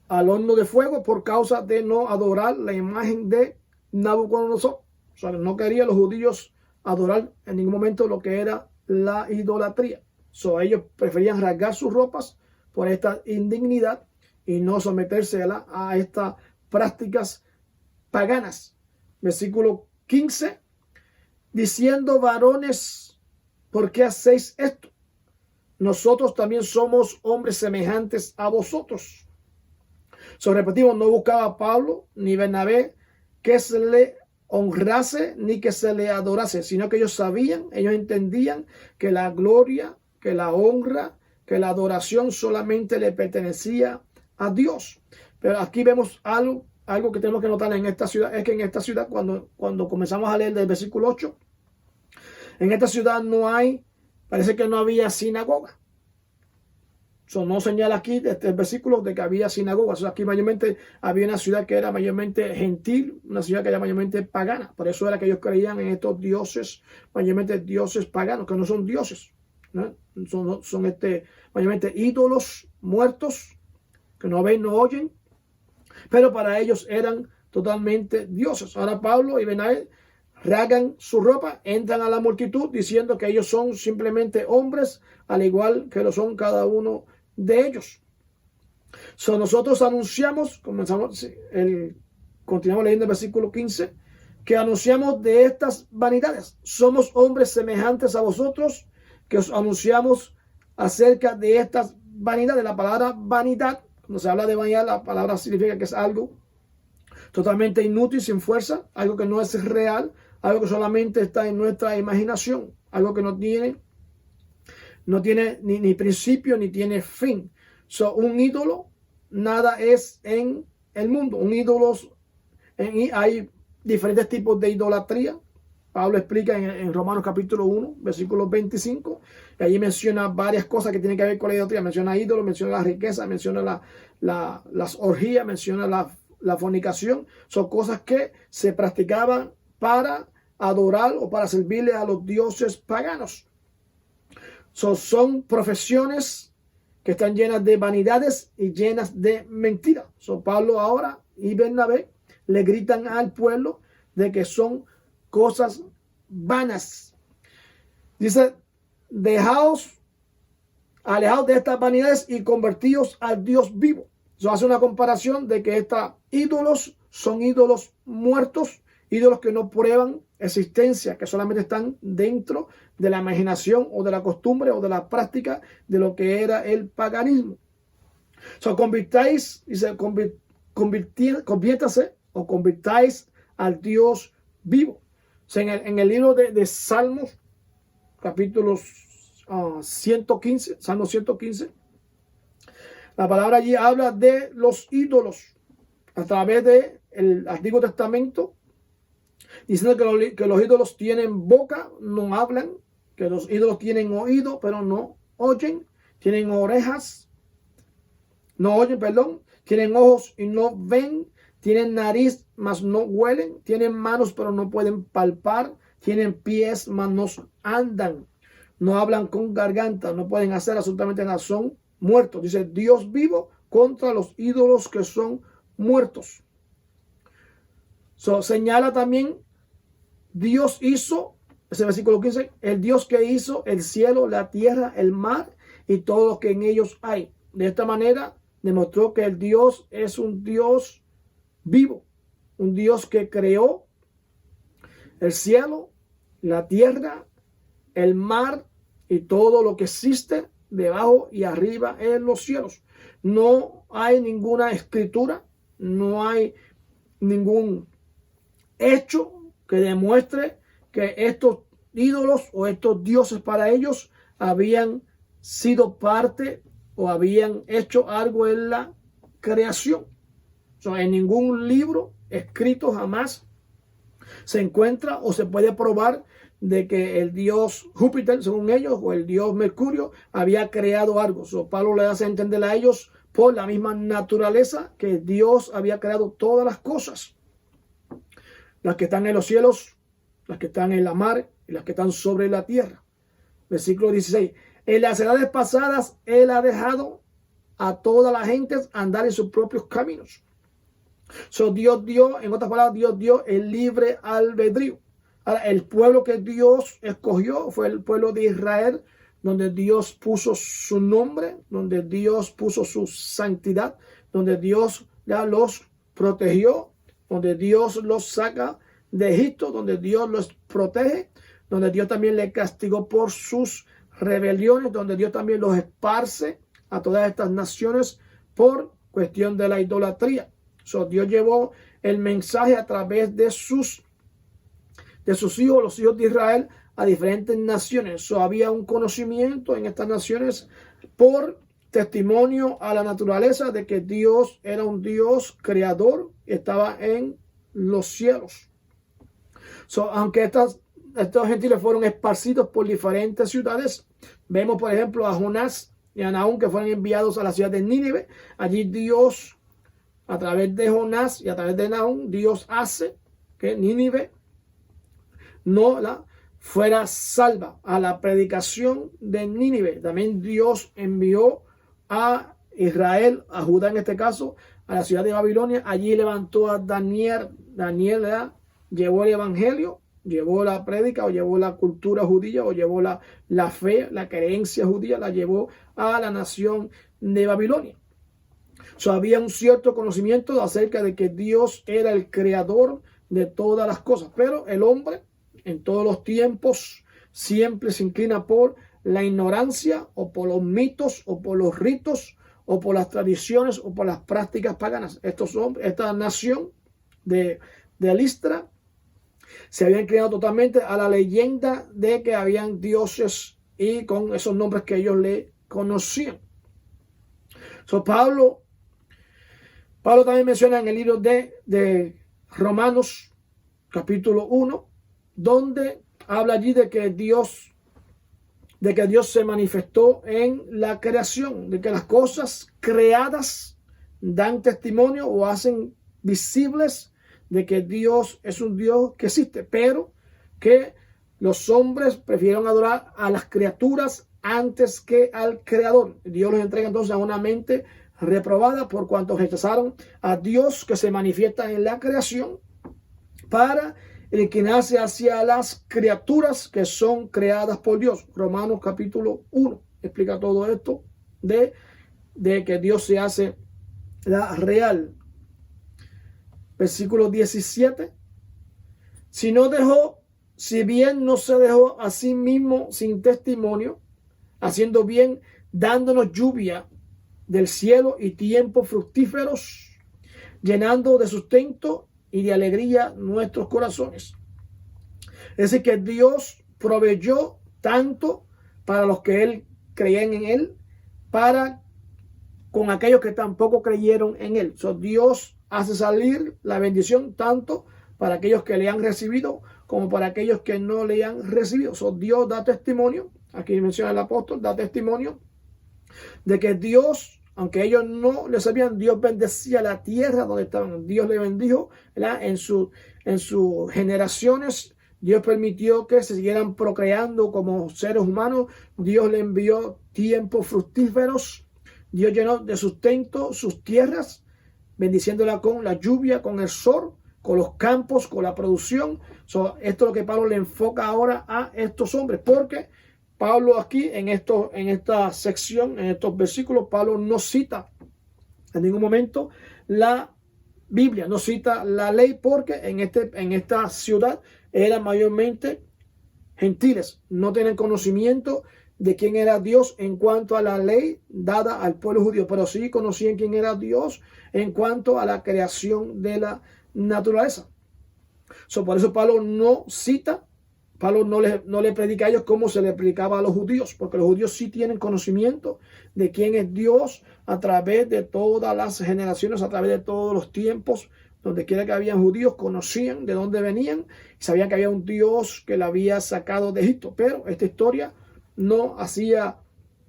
horno de fuego por causa de no adorar la imagen de Nabucodonosor? No querían los judíos adorar en ningún momento lo que era la idolatría. Ellos preferían rasgar sus ropas por esta indignidad y no someterse a estas prácticas paganas. Versículo 15, diciendo: varones, ¿por qué hacéis esto? Nosotros también somos hombres semejantes a vosotros. Repetimos, no buscaba Pablo ni Bernabé que se le honrase ni que se le adorase, sino que ellos sabían, ellos entendían que la gloria, que la honra, que la adoración solamente le pertenecía a Dios. Pero aquí vemos algo que tenemos que notar en esta ciudad, es que en esta ciudad, cuando comenzamos a leer del versículo 8, en esta ciudad parece que no había sinagoga. No señala aquí desde el versículo de que había sinagogas. Aquí mayormente había una ciudad que era mayormente gentil, una ciudad que era mayormente pagana. Por eso era que ellos creían en estos dioses, mayormente dioses paganos, que no son dioses, ¿no? Son mayormente ídolos muertos, que no ven, no oyen, pero para ellos eran totalmente dioses. Ahora Pablo y Bernabé rasgan su ropa, entran a la multitud diciendo que ellos son simplemente hombres, al igual que lo son cada uno de ellos. Nosotros anunciamos, continuamos leyendo el versículo 15, que anunciamos de estas vanidades. Somos hombres semejantes a vosotros, que os anunciamos acerca de estas vanidades. La palabra vanidad, cuando se habla de vanidad, la palabra significa que es algo totalmente inútil, sin fuerza, algo que no es real, algo que solamente está en nuestra imaginación, algo que no tiene ni principio ni tiene fin. Un ídolo, nada es en el mundo. Un ídolo, hay diferentes tipos de idolatría. Pablo explica en Romanos capítulo 1, versículo 25, y allí menciona varias cosas que tienen que ver con la idolatría. Menciona ídolos, menciona la riqueza, menciona las orgías, menciona la fornicación. Son cosas que se practicaban para adorar o para servirle a los dioses paganos. Son profesiones que están llenas de vanidades y llenas de mentiras. Pablo ahora y Bernabé le gritan al pueblo de que son cosas vanas. Dice: alejaos de estas vanidades y convertíos al Dios vivo. Hace una comparación de que estos ídolos son ídolos muertos, ídolos que no prueban existencia, que solamente están dentro de la imaginación o de la costumbre o de la práctica de lo que era el paganismo. Conviértase o convirtáis al Dios vivo. En el libro de Salmos, capítulo 115, Salmo 115, la palabra allí habla de los ídolos a través del Antiguo Testamento, diciendo que los ídolos tienen boca, no hablan, que los ídolos tienen oído, pero no oyen, tienen orejas, no oyen, tienen ojos y no ven, tienen nariz, mas no huelen, tienen manos, pero no pueden palpar, tienen pies, mas no andan, no hablan con garganta, no pueden hacer absolutamente nada, son muertos. Dice: Dios vivo contra los ídolos que son muertos. Señala también, Dios hizo, ese versículo 15, el Dios que hizo el cielo, la tierra, el mar y todo lo que en ellos hay. de esta manera demostró que el Dios es un Dios vivo, un Dios que creó el cielo, la tierra, el mar y todo lo que existe debajo y arriba en los cielos. No hay ninguna escritura, no hay ningún hecho que demuestre que estos ídolos o estos dioses para ellos habían sido parte o habían hecho algo en la creación. En ningún libro escrito jamás se encuentra o se puede probar de que el dios Júpiter, según ellos, o el dios Mercurio había creado algo. Pablo le hace entender a ellos por la misma naturaleza que Dios había creado todas las cosas, las que están en los cielos, las que están en la mar y las que están sobre la tierra. Versículo 16. En las edades pasadas Él ha dejado a toda la gente andar en sus propios caminos. Dios dio, en otras palabras, Dios dio el libre albedrío. Ahora, el pueblo que Dios escogió fue el pueblo de Israel, donde Dios puso su nombre, donde Dios puso su santidad, donde Dios ya los protegió, donde Dios los saca de Egipto, donde Dios los protege, donde Dios también le castigó por sus rebeliones, donde Dios también los esparce a todas estas naciones por cuestión de la idolatría. Dios llevó el mensaje a través de sus hijos, los hijos de Israel, a diferentes naciones. Había un conocimiento en estas naciones por testimonio a la naturaleza de que Dios era un Dios creador, estaba en los cielos. Aunque estos gentiles fueron esparcidos por diferentes ciudades, vemos por ejemplo a Jonás y a Nahum, que fueron enviados a la ciudad de Nínive. Allí Dios, a través de Jonás y a través de Nahum, Dios hace que Nínive no fuera salva. A la predicación de Nínive también Dios envió a Israel, a Judá en este caso, a la ciudad de Babilonia. Allí levantó a Daniel. Daniel llevó el evangelio, llevó la prédica, o llevó la cultura judía, o llevó la fe, la creencia judía, la llevó a la nación de Babilonia. Había un cierto conocimiento acerca de que Dios era el creador de todas las cosas, pero el hombre en todos los tiempos siempre se inclina por la ignorancia, o por los mitos, o por los ritos, o por las tradiciones, o por las prácticas paganas. Esta nación de Listra se había inclinado totalmente a la leyenda de que habían dioses y con esos nombres que ellos le conocían. Pablo también menciona en el libro de Romanos capítulo 1, donde habla allí de que Dios se manifestó en la creación, de que las cosas creadas dan testimonio o hacen visibles de que Dios es un Dios que existe, pero que los hombres prefirieron adorar a las criaturas antes que al Creador. Dios los entrega entonces a una mente reprobada por cuanto rechazaron a Dios que se manifiesta en la creación, para inclinarse hacia las criaturas que son creadas por Dios. Romanos capítulo 1 explica todo esto de que Dios se hace la real. Versículo 17. Si bien no se dejó a sí mismo sin testimonio, haciendo bien, dándonos lluvia del cielo y tiempos fructíferos, llenando de sustento y de alegría nuestros corazones. Es decir, que Dios proveyó tanto para los que Él creían en Él, para con aquellos que tampoco creyeron en Él. Dios hace salir la bendición tanto para aquellos que le han recibido como para aquellos que no le han recibido. Dios da testimonio, aquí menciona el apóstol, da testimonio de que Dios, aunque ellos no le sabían, Dios bendecía la tierra donde estaban. Dios le bendijo, ¿verdad? En sus generaciones. Dios permitió que se siguieran procreando como seres humanos. Dios le envió tiempos fructíferos. Dios llenó de sustento sus tierras, bendiciéndola con la lluvia, con el sol, con los campos, con la producción. Esto es lo que Pablo le enfoca ahora a estos hombres, porque Pablo aquí en esta sección, en estos versículos, Pablo no cita en ningún momento la Biblia, no cita la ley, porque en esta ciudad eran mayormente gentiles, no tienen conocimiento de quién era Dios en cuanto a la ley dada al pueblo judío, pero sí conocían quién era Dios en cuanto a la creación de la naturaleza. Por eso Pablo no cita, Pablo no le predica a ellos como se le predicaba a los judíos, porque los judíos sí tienen conocimiento de quién es Dios a través de todas las generaciones, a través de todos los tiempos. Donde quiera que habían judíos, conocían de dónde venían y sabían que había un Dios que la había sacado de Egipto. Pero esta historia no hacía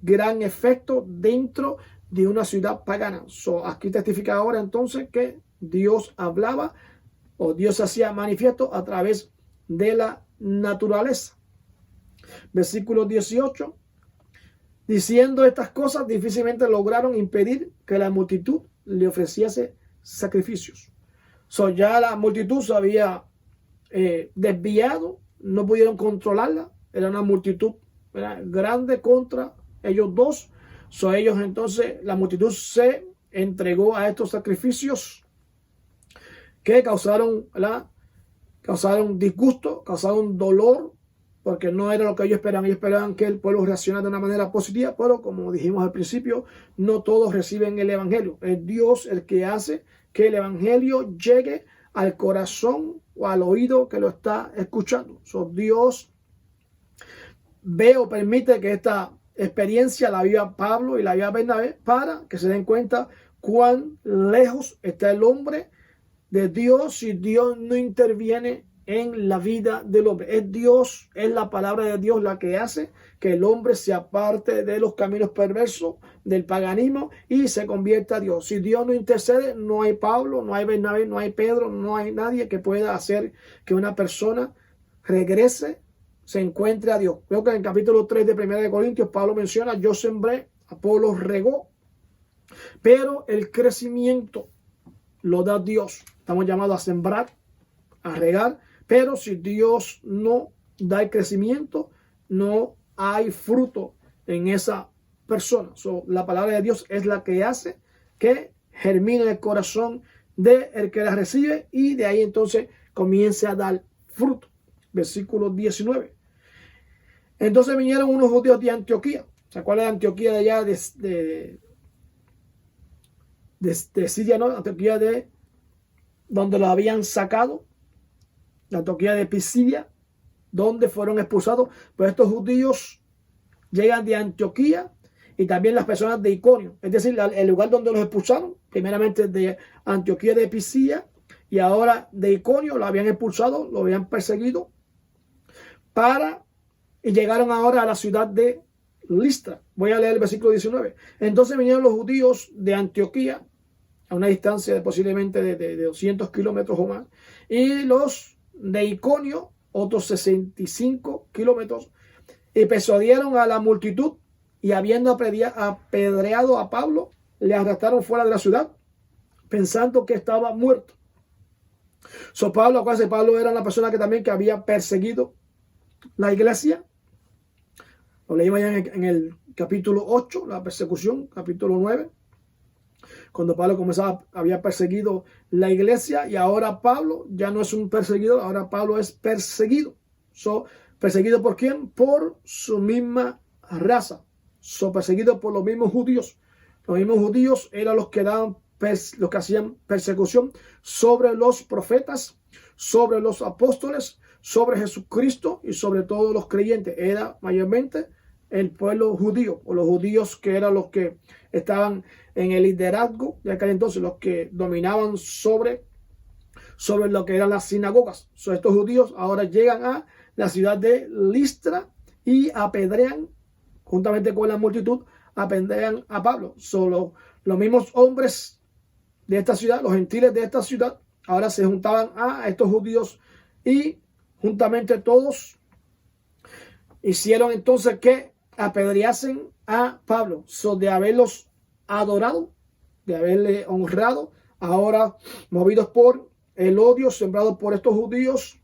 gran efecto dentro de una ciudad pagana. Aquí testifica ahora entonces que Dios hablaba, o Dios hacía manifiesto a través de la naturaleza. Versículo 18. Diciendo estas cosas, difícilmente lograron impedir que la multitud le ofreciese sacrificios. Ya la multitud se había desviado, no pudieron controlarla. Era una multitud grande contra ellos dos. Ellos entonces, la multitud se entregó a estos sacrificios que causaron disgusto, causaron dolor, porque no era lo que ellos esperaban. Ellos esperaban que el pueblo reaccionara de una manera positiva, pero como dijimos al principio, no todos reciben el evangelio. Es Dios el que hace que el evangelio llegue al corazón o al oído que lo está escuchando. Dios ve o permite que esta experiencia la viva Pablo y la viva Bernabé, para que se den cuenta cuán lejos está el hombre de Dios si Dios no interviene en la vida del hombre. Es Dios, es la palabra de Dios la que hace que el hombre se aparte de los caminos perversos del paganismo y se convierta a Dios. Si Dios no intercede, no hay Pablo, no hay Bernabé, no hay Pedro, no hay nadie que pueda hacer que una persona regrese, se encuentre a Dios. Creo que en el capítulo 3 de 1 de Corintios, Pablo menciona: yo sembré, Apolo regó, pero el crecimiento lo da Dios. Estamos llamados a sembrar, a regar, pero si Dios no da el crecimiento, no hay fruto en esa persona. La palabra de Dios es la que hace que germine en el corazón del que la recibe, y de ahí entonces comience a dar fruto. Versículo 19. Entonces vinieron unos judíos de Antioquía. ¿Se acuerdan de Antioquía de allá de Siria, no? Antioquía de donde los habían sacado, la Antioquía de Pisidia, donde fueron expulsados. Pues estos judíos llegan de Antioquía, y también las personas de Iconio, es decir, el lugar donde los expulsaron, primeramente de Antioquía de Pisidia, y ahora de Iconio, lo habían expulsado, lo habían perseguido, y llegaron ahora a la ciudad de Listra. Voy a leer el versículo 19. Entonces vinieron los judíos de Antioquía, a una distancia de posiblemente de 200 kilómetros o más, y los de Iconio, otros 65 kilómetros, y persuadieron a la multitud, y habiendo apedreado a Pablo, le arrastraron fuera de la ciudad, pensando que estaba muerto. Pablo era una persona que había perseguido la iglesia. Lo leímos ya en el capítulo 8, la persecución, capítulo 9. Cuando Pablo había perseguido la iglesia, y ahora Pablo ya no es un perseguidor, ahora Pablo es perseguido. ¿Perseguido por quién? Por su misma raza. Perseguido por los mismos judíos. Los mismos judíos eran los que hacían persecución sobre los profetas, sobre los apóstoles, sobre Jesucristo y sobre todos los creyentes. Era mayormente el pueblo judío, o los judíos que eran los que estaban en el liderazgo de aquel entonces, los que dominaban sobre lo que eran las sinagogas. Estos judíos ahora llegan a la ciudad de Listra y apedrean, juntamente con la multitud, apedrean a Pablo. Los mismos hombres de esta ciudad, los gentiles de esta ciudad, ahora se juntaban a estos judíos, y juntamente todos hicieron entonces que apedreasen a Pablo. De haberlos adorado, de haberle honrado, ahora movidos por el odio sembrado por estos judíos,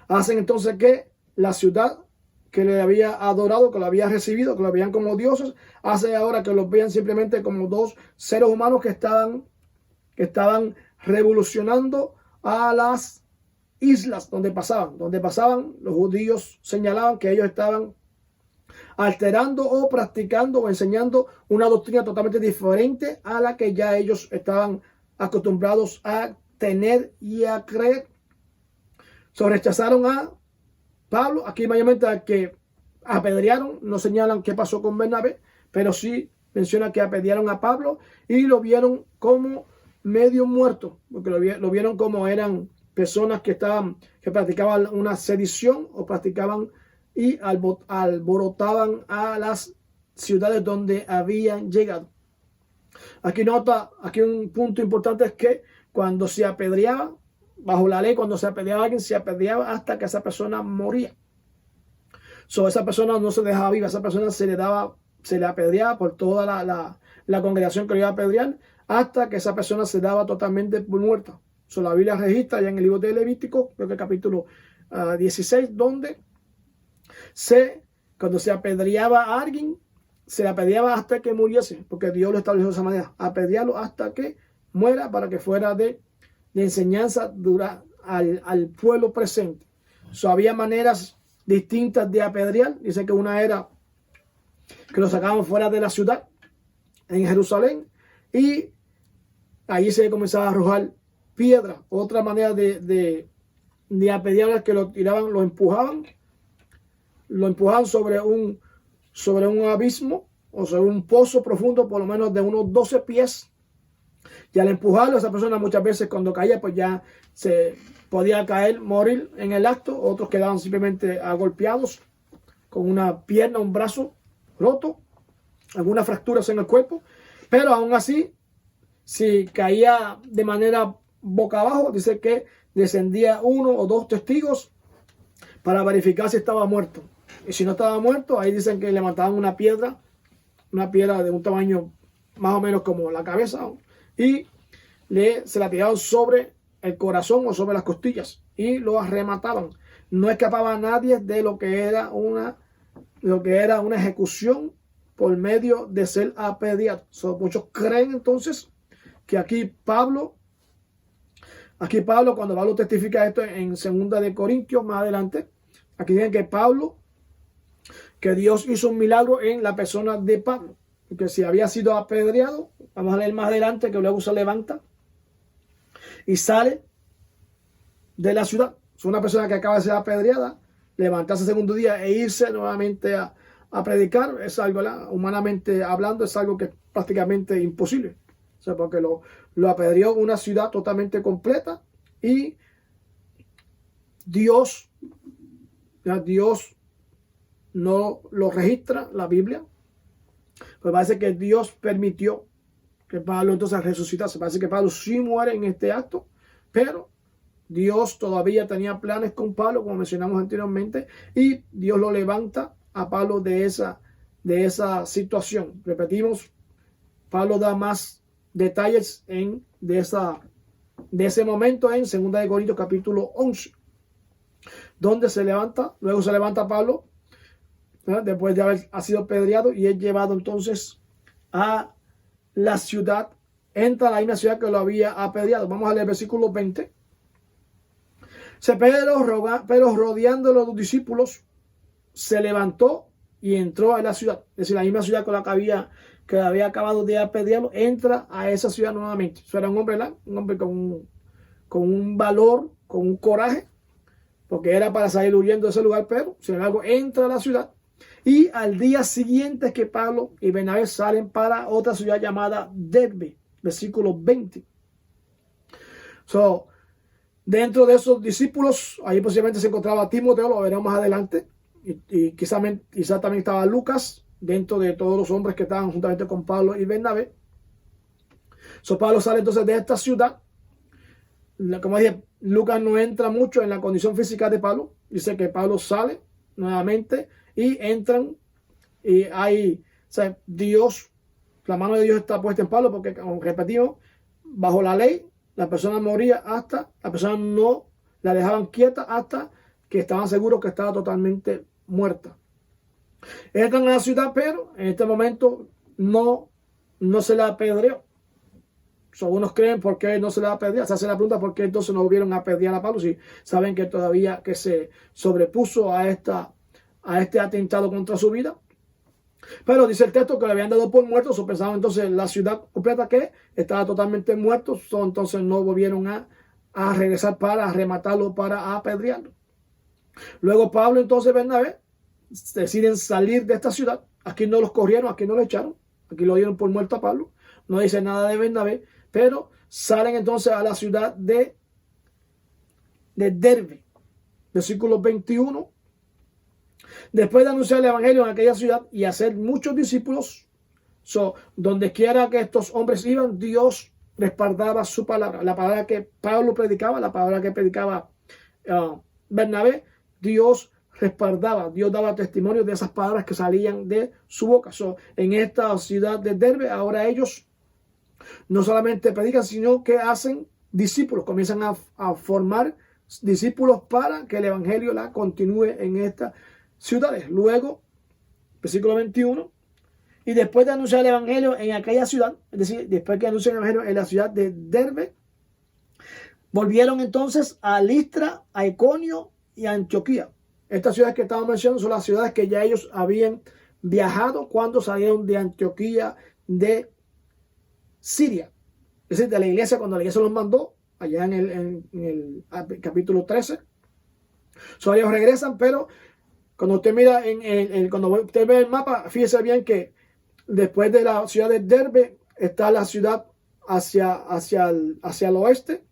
hacen entonces que la ciudad que le había adorado, que lo había recibido, que lo veían como dioses, hace ahora que los vean simplemente como dos seres humanos que estaban revolucionando a las islas donde pasaban. Los judíos señalaban que ellos estaban alterando o practicando o enseñando una doctrina totalmente diferente a la que ya ellos estaban acostumbrados a tener y a creer. Rechazaron a Pablo, aquí mayormente al que apedrearon, no señalan qué pasó con Bernabé, pero sí menciona que apedrearon a Pablo y lo vieron como medio muerto, porque lo vieron como eran personas que practicaban una sedición o practicaban y alborotaban a las ciudades donde habían llegado. Aquí un punto importante es que cuando se apedreaba, bajo la ley, cuando se apedreaba a alguien, se apedreaba hasta que esa persona moría. Esa persona no se dejaba viva, esa persona se le apedreaba por toda la congregación que le iba a apedrear, hasta que esa persona se daba totalmente por muerta. La Biblia registra ya en el libro de Levítico, creo que capítulo 16, donde cuando se apedreaba a alguien, se le apedreaba hasta que muriese, porque Dios lo estableció de esa manera, apedrearlo hasta que muera, para que fuera de enseñanza al pueblo presente. Había maneras distintas de apedrear. Dice que una era que lo sacaban fuera de la ciudad, en Jerusalén, y allí se comenzaba a arrojar piedra. Otra manera de apedrear es que lo tiraban, lo empujaban sobre un abismo o sobre un pozo profundo, por lo menos de unos 12 pies. Y al empujarlo, esa persona muchas veces cuando caía, pues ya se podía caer, morir en el acto. Otros quedaban simplemente agolpeados con una pierna, un brazo roto, algunas fracturas en el cuerpo. Pero aún así, si caía de manera boca abajo, dice que descendía uno o dos testigos para verificar si estaba muerto. Y si no estaba muerto, ahí dicen que levantaban una piedra de un tamaño más o menos como la cabeza, y se la tiraban sobre el corazón o sobre las costillas y lo remataban. No escapaba nadie de lo que era una ejecución por medio de ser apedreado. Muchos creen entonces que aquí Pablo, cuando Pablo testifica esto en 2 de Corintios, más adelante, aquí dicen que Dios hizo un milagro en la persona de Pablo, que si había sido apedreado, vamos a leer más adelante, que luego se levanta y sale de la ciudad. Es una persona que acaba de ser apedreada, levantarse el segundo día e irse nuevamente a predicar, es algo, humanamente hablando, es algo que es prácticamente imposible. Porque lo apedreó una ciudad totalmente completa, y Dios no lo registra la Biblia. Pues parece que Dios permitió que Pablo entonces resucitase. Parece que Pablo sí muere en este acto, pero Dios todavía tenía planes con Pablo, como mencionamos anteriormente, y Dios lo levanta a Pablo de esa situación. Repetimos, Pablo da más detalles de ese momento en 2 de Corintios capítulo 11, donde luego se levanta Pablo, ¿verdad?, después de haber sido apedreado, y es llevado entonces a la ciudad, entra a la misma ciudad que lo había apedreado. Vamos a leer el versículo 20. Pero rodeándolo los discípulos, se levantó y entró a la ciudad. Es decir, la misma ciudad con la que había acabado de apedrearlo, entra a esa ciudad nuevamente. Eso era un hombre con un valor, con un coraje, porque era para salir huyendo de ese lugar, pero sin embargo entra a la ciudad. Y al día siguiente es que Pablo y Bernabé salen para otra ciudad llamada Derbe, versículo 20. Dentro de esos discípulos, ahí posiblemente se encontraba Timoteo, lo veremos más adelante, y quizá también estaba Lucas, dentro de todos los hombres que estaban juntamente con Pablo y Bernabé. Pablo sale entonces de esta ciudad. Como dije, Lucas no entra mucho en la condición física de Pablo. Dice que Pablo sale nuevamente y entran, y hay, Dios, la mano de Dios está puesta en Pablo, porque, como repetimos, bajo la ley, la persona moría la persona no la dejaban quieta hasta que estaban seguros que estaba totalmente muerta. Entran a la ciudad, pero en este momento no se la apedreó. Algunos creen por qué no se le apedreó. Se hace la pregunta por qué entonces no volvieron a apedrear a Pablo si saben que todavía que se sobrepuso a este atentado contra su vida. Pero dice el texto que le habían dado por muerto, pensaban entonces la ciudad completa que estaba totalmente muerto, entonces no volvieron a regresar para rematarlo, para apedrearlo. Luego Pablo entonces Bernabé deciden salir de esta ciudad. Aquí no los corrieron, aquí no lo echaron, aquí lo dieron por muerto a Pablo. No dice nada de Bernabé, pero salen entonces a la ciudad de Derbe. Versículo 21. Después de anunciar el evangelio en aquella ciudad y hacer muchos discípulos, donde quiera que estos hombres iban, Dios respaldaba su palabra. La palabra que Pablo predicaba, la palabra que predicaba Bernabé, Dios respaldaba, Dios daba testimonio de esas palabras que salían de su boca. En esta ciudad de Derbe, ahora ellos no solamente predican, sino que hacen discípulos, comienzan a formar discípulos para que el evangelio la continúe en estas ciudades. Luego, versículo 21, y después de anunciar el evangelio en aquella ciudad, es decir, después que anuncian el evangelio en la ciudad de Derbe, volvieron entonces a Listra, a Iconio y a Antioquía. Estas ciudades que estamos mencionando son las ciudades que ya ellos habían viajado cuando salieron de Antioquía de Siria. Es decir, de la iglesia, cuando la iglesia los mandó, allá en el capítulo 13. Ellos regresan, pero cuando usted mira, cuando usted ve el mapa, fíjese bien que después de la ciudad de Derbe está la ciudad hacia el oeste,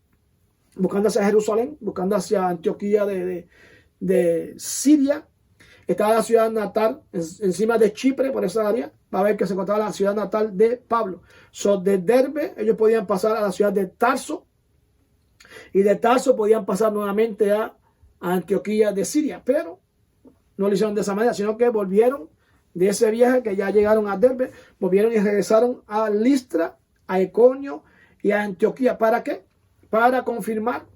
buscando hacia Jerusalén, buscando hacia Antioquía de Siria. Estaba la ciudad natal encima de Chipre, por esa área. Va a ver que se encontraba la ciudad natal de Pablo. De Derbe ellos podían pasar a la ciudad de Tarso. Y de Tarso podían pasar nuevamente a Antioquía de Siria. Pero no lo hicieron de esa manera, sino que volvieron de ese viaje que ya llegaron a Derbe. Volvieron y regresaron a Listra, a Iconio y a Antioquía. ¿Para qué? Para confirmar,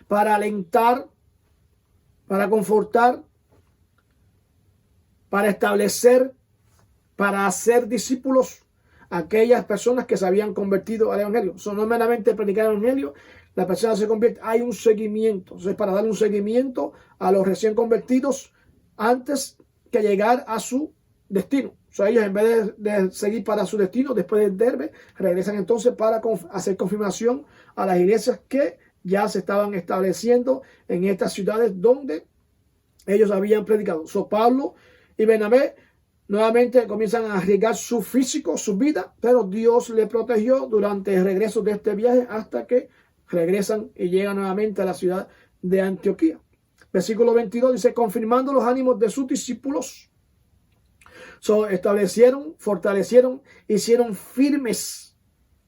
para alentar, para confortar, para establecer, para hacer discípulos a aquellas personas que se habían convertido al evangelio. No meramente predicar el evangelio, la persona se convierte, hay un seguimiento. Entonces, para dar un seguimiento a los recién convertidos antes que llegar a su destino. Ellos, en vez de seguir para su destino, después de Derbe, regresan entonces para hacer confirmación a las iglesias que ya se estaban estableciendo en estas ciudades donde ellos habían predicado. Pablo y Bernabé nuevamente comienzan a arriesgar su físico, su vida, pero Dios le protegió durante el regreso de este viaje hasta que regresan y llegan nuevamente a la ciudad de Antioquía. Versículo 22 dice, confirmando los ánimos de sus discípulos. Establecieron, fortalecieron, hicieron firmes,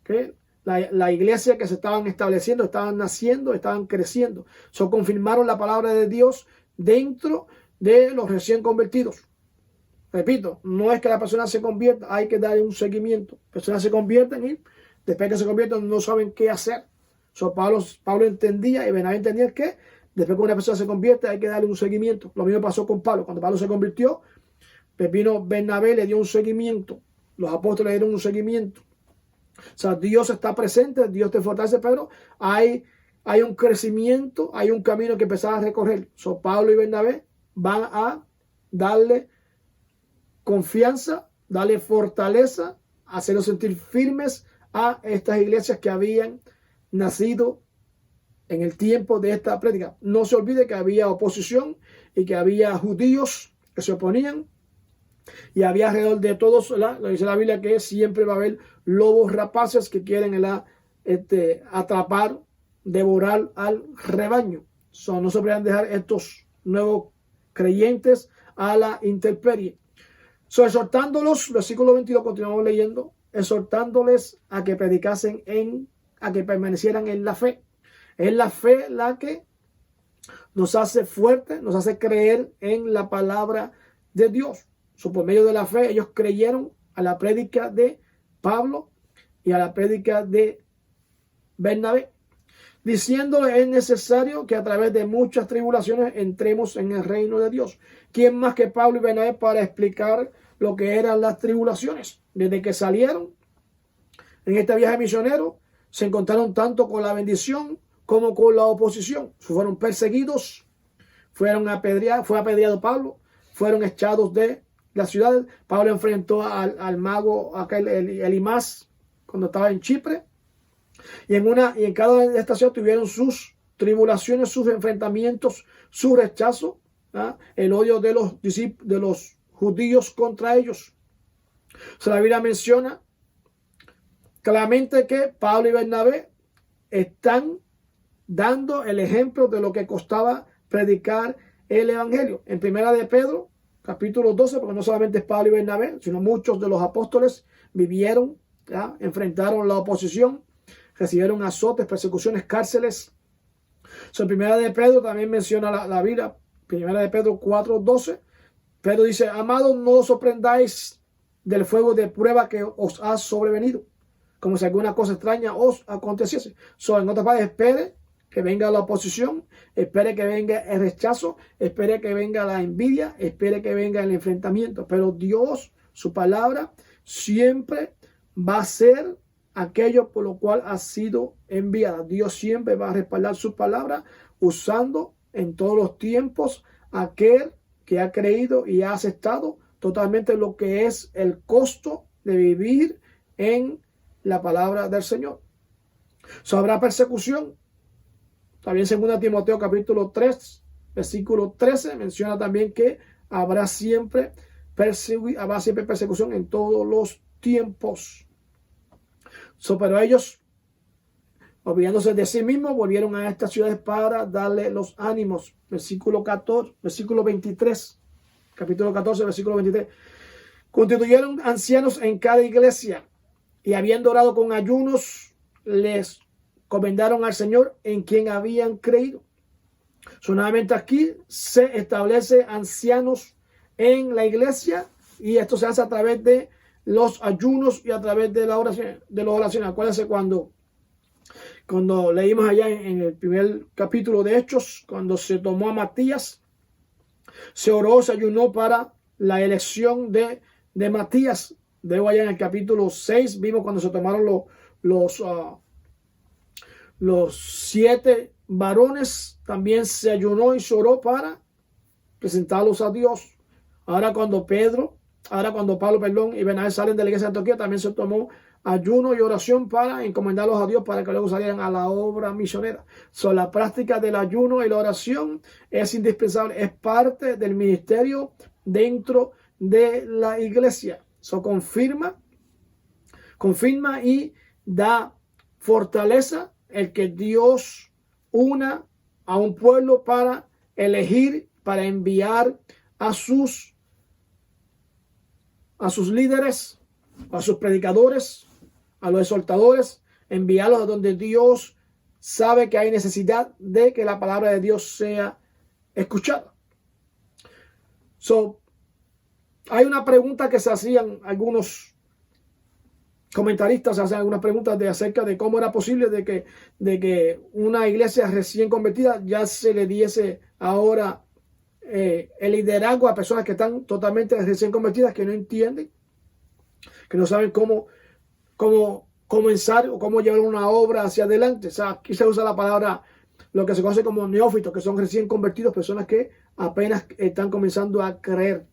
¿okay? La iglesia que se estaban estableciendo, estaban naciendo, estaban creciendo. Confirmaron la palabra de Dios dentro de los recién convertidos. Repito, no es que la persona se convierta, hay que darle un seguimiento. Las personas se convierten y después que se convierten no saben qué hacer. Pablo entendía y Bernabé entendía que después que una persona se convierte hay que darle un seguimiento. Lo mismo pasó con Pablo. Cuando Pablo se convirtió, Bernabé le dio un seguimiento. Los apóstoles le dieron un seguimiento. Dios está presente, Dios te fortalece, pero hay un crecimiento, hay un camino que empezar a recorrer. Pablo y Bernabé van a darle confianza, darle fortaleza, hacerlos sentir firmes a estas iglesias que habían nacido en el tiempo de esta prédica. No se olvide que había oposición y que había judíos que se oponían y había alrededor de todos, lo dice la Biblia, que siempre va a haber lobos rapaces que quieren atrapar, devorar al rebaño. No se pueden dejar estos nuevos creyentes a la intemperie. Exhortándolos, versículo 22, continuamos leyendo, exhortándoles a que predicasen a que permanecieran en la fe. Es la fe la que nos hace fuerte, nos hace creer en la palabra de Dios. Por medio de la fe, ellos creyeron a la prédica de Pablo y a la prédica de Bernabé. diciéndole: es necesario que a través de muchas tribulaciones entremos en el reino de Dios. ¿Quién más que Pablo y Bernabé para explicar lo que eran las tribulaciones? Desde que salieron en este viaje misionero, se encontraron tanto con la bendición como con la oposición. Fueron perseguidos, fue apedreado Pablo, fueron echados de la ciudad. Pablo enfrentó al mago, aquel Elimas, cuando estaba en Chipre. Y en cada de estas ciudades tuvieron sus tribulaciones, sus enfrentamientos, su rechazo, el odio de los judíos contra ellos. La Biblia menciona claramente que Pablo y Bernabé están dando el ejemplo de lo que costaba predicar el evangelio. En Primera de Pedro, capítulo 12, porque no solamente es Pablo y Bernabé, sino muchos de los apóstoles vivieron, enfrentaron la oposición, recibieron azotes, persecuciones, cárceles. En Primera de Pedro también menciona la Biblia, Primera de Pedro 4:12. Pedro dice: amados, no os sorprendáis del fuego de prueba que os ha sobrevenido, como si alguna cosa extraña os aconteciese. En otras palabras, espere que venga la oposición, espere que venga el rechazo, espere que venga la envidia, espere que venga el enfrentamiento. Pero Dios, su palabra, siempre va a ser aquello por lo cual ha sido enviada. Dios siempre va a respaldar su palabra, usando en todos los tiempos aquel que ha creído y ha aceptado totalmente lo que es el costo de vivir en la palabra del Señor. Habrá persecución. También 2 Timoteo capítulo 3, versículo 13 menciona también que habrá siempre persecución en todos los tiempos. Pero ellos, olvidándose de sí mismos, volvieron a estas ciudades para darle los ánimos. Versículo 23, capítulo 14, versículo 23. Constituyeron ancianos en cada iglesia y, habiendo orado con ayunos, les comendaron al Señor en quien habían creído. Nuevamente aquí se establece ancianos en la iglesia, y esto se hace a través de los ayunos y a través de la oración, de las oraciones. Acuérdense cuando leímos allá en el primer capítulo de Hechos, cuando se tomó a Matías, se oró, se ayunó para la elección de Matías. Luego allá en el capítulo 6 vimos cuando se tomaron los 7 varones, también se ayunó y se oró para presentarlos a Dios. Ahora cuando Pablo, y Bernabé salen de la iglesia de Antioquía, también se tomó ayuno y oración para encomendarlos a Dios para que luego salieran a la obra misionera. La práctica del ayuno y la oración es indispensable, es parte del ministerio dentro de la iglesia. Confirma y da fortaleza el que Dios una a un pueblo para elegir, para enviar a sus líderes, a sus predicadores, a los exhortadores, enviarlos a donde Dios sabe que hay necesidad de que la palabra de Dios sea escuchada. Hay una pregunta que se hacían algunos comentaristas, se hacen algunas preguntas acerca de cómo era posible de que una iglesia recién convertida ya se le diese ahora el liderazgo a personas que están totalmente recién convertidas, que no entienden, que no saben cómo comenzar o cómo llevar una obra hacia adelante. Aquí se usa la palabra, lo que se conoce como neófitos, que son recién convertidos, personas que apenas están comenzando a creer.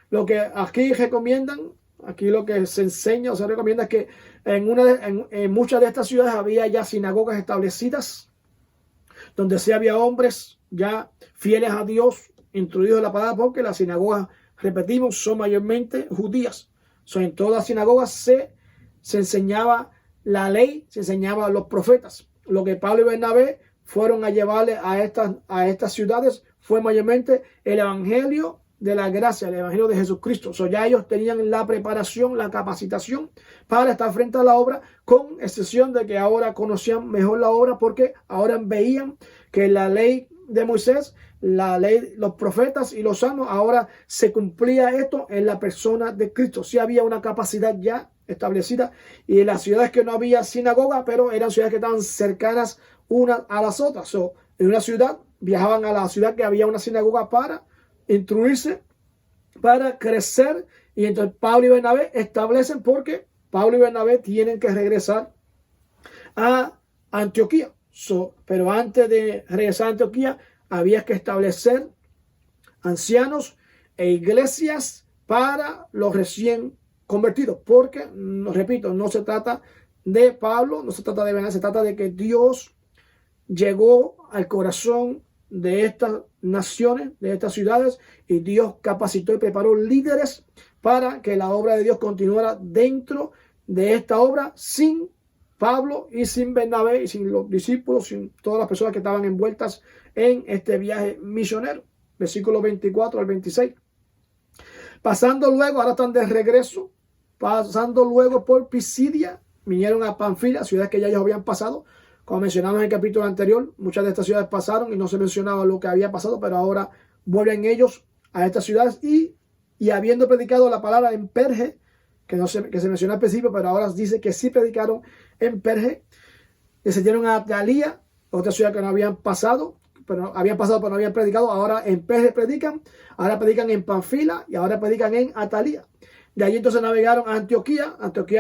Lo que aquí recomiendan, aquí lo que se enseña o se recomienda es que en muchas de estas ciudades había ya sinagogas establecidas, donde sí había hombres ya fieles a Dios, instruidos en la palabra, porque las sinagogas, repetimos, son mayormente judías. En todas las sinagogas se enseñaba la ley, se enseñaba los profetas. Lo que Pablo y Bernabé fueron a llevarle a estas ciudades fue mayormente el evangelio de la gracia, el evangelio de Jesucristo. Ya ellos tenían la preparación, la capacitación para estar frente a la obra, con excepción de que ahora conocían mejor la obra, porque ahora veían que la ley de Moisés, la ley, los profetas y los salmos, ahora se cumplía esto en la persona de Cristo. Sí había una capacidad ya establecida, y en las ciudades que no había sinagoga, pero eran ciudades que estaban cercanas unas a las otras. En una ciudad, viajaban a la ciudad que había una sinagoga para instruirse, para crecer. Y entonces Pablo y Bernabé establecen, porque Pablo y Bernabé tienen que regresar a Antioquía. Pero antes de regresar a Antioquía, había que establecer ancianos e iglesias para los recién convertidos. Porque, repito, no se trata de Pablo, no se trata de Bernabé, se trata de que Dios llegó al corazón de estas naciones, de estas ciudades, y Dios capacitó y preparó líderes para que la obra de Dios continuara dentro de esta obra, sin Pablo y sin Bernabé y sin los discípulos, sin todas las personas que estaban envueltas en este viaje misionero. Versículos 24 al 26. Pasando luego, ahora están de regreso, pasando luego por Pisidia, vinieron a Panfilia, ciudades que ya ellos habían pasado. Como mencionamos en el capítulo anterior, muchas de estas ciudades pasaron y no se mencionaba lo que había pasado, pero ahora vuelven ellos a estas ciudades y habiendo predicado la palabra en Perge, que se mencionó al principio, pero ahora dice que sí predicaron en Perge, descendieron a Atalía, otra ciudad que no habían pasado, pero no habían predicado. Ahora en Perge predican, ahora predican en Panfilia y ahora predican en Atalía. De allí entonces navegaron a Antioquía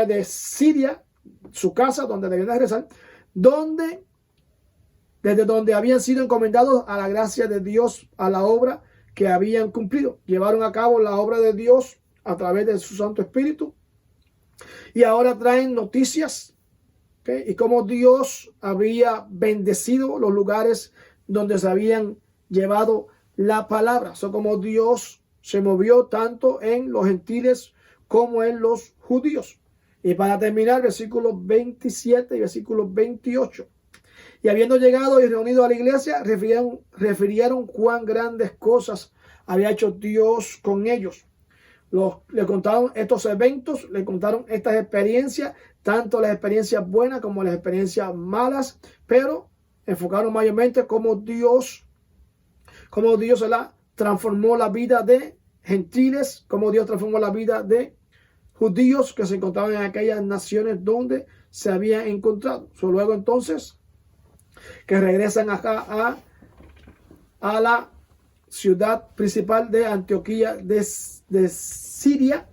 de Siria, su casa donde debían regresar, desde donde habían sido encomendados a la gracia de Dios, a la obra que habían cumplido. Llevaron a cabo la obra de Dios a través de su Santo Espíritu. Y ahora traen noticias, ¿okay? Y cómo Dios había bendecido los lugares donde se habían llevado la palabra. Como Dios se movió tanto en los gentiles como en los judíos. Y para terminar, versículos 27 y versículos 28. Y habiendo llegado y reunido a la iglesia, refirieron cuán grandes cosas había hecho Dios con ellos. Le contaron estos eventos, le contaron estas experiencias, tanto las experiencias buenas como las experiencias malas, pero enfocaron mayormente cómo Dios transformó la vida de gentiles, cómo Dios transformó la vida de judíos que se encontraban en aquellas naciones donde se habían encontrado. Luego entonces que regresan acá a la ciudad principal de Antioquía de Siria,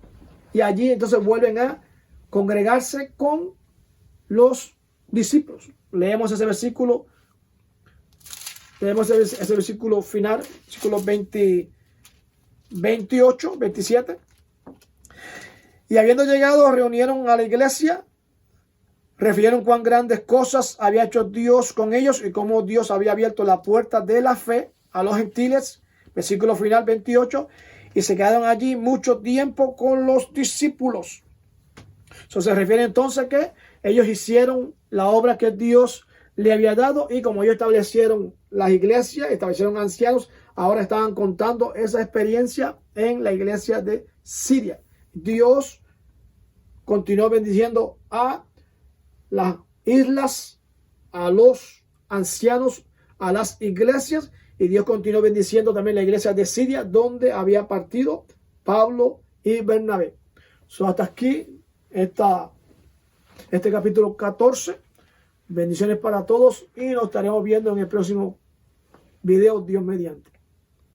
y allí entonces vuelven a congregarse con los discípulos. Leemos ese versículo final, versículo 28, 27. Y habiendo llegado, reunieron a la iglesia, refirieron cuán grandes cosas había hecho Dios con ellos y cómo Dios había abierto la puerta de la fe a los gentiles. Versículo final 28. Y se quedaron allí mucho tiempo con los discípulos. Se refiere entonces que ellos hicieron la obra que Dios le había dado, y como ellos establecieron las iglesias, establecieron ancianos, ahora estaban contando esa experiencia en la iglesia de Siria. Dios continuó bendiciendo a las islas, a los ancianos, a las iglesias, y Dios continuó bendiciendo también la iglesia de Siria, donde había partido Pablo y Bernabé. Hasta aquí este capítulo 14. Bendiciones para todos y nos estaremos viendo en el próximo video, Dios mediante.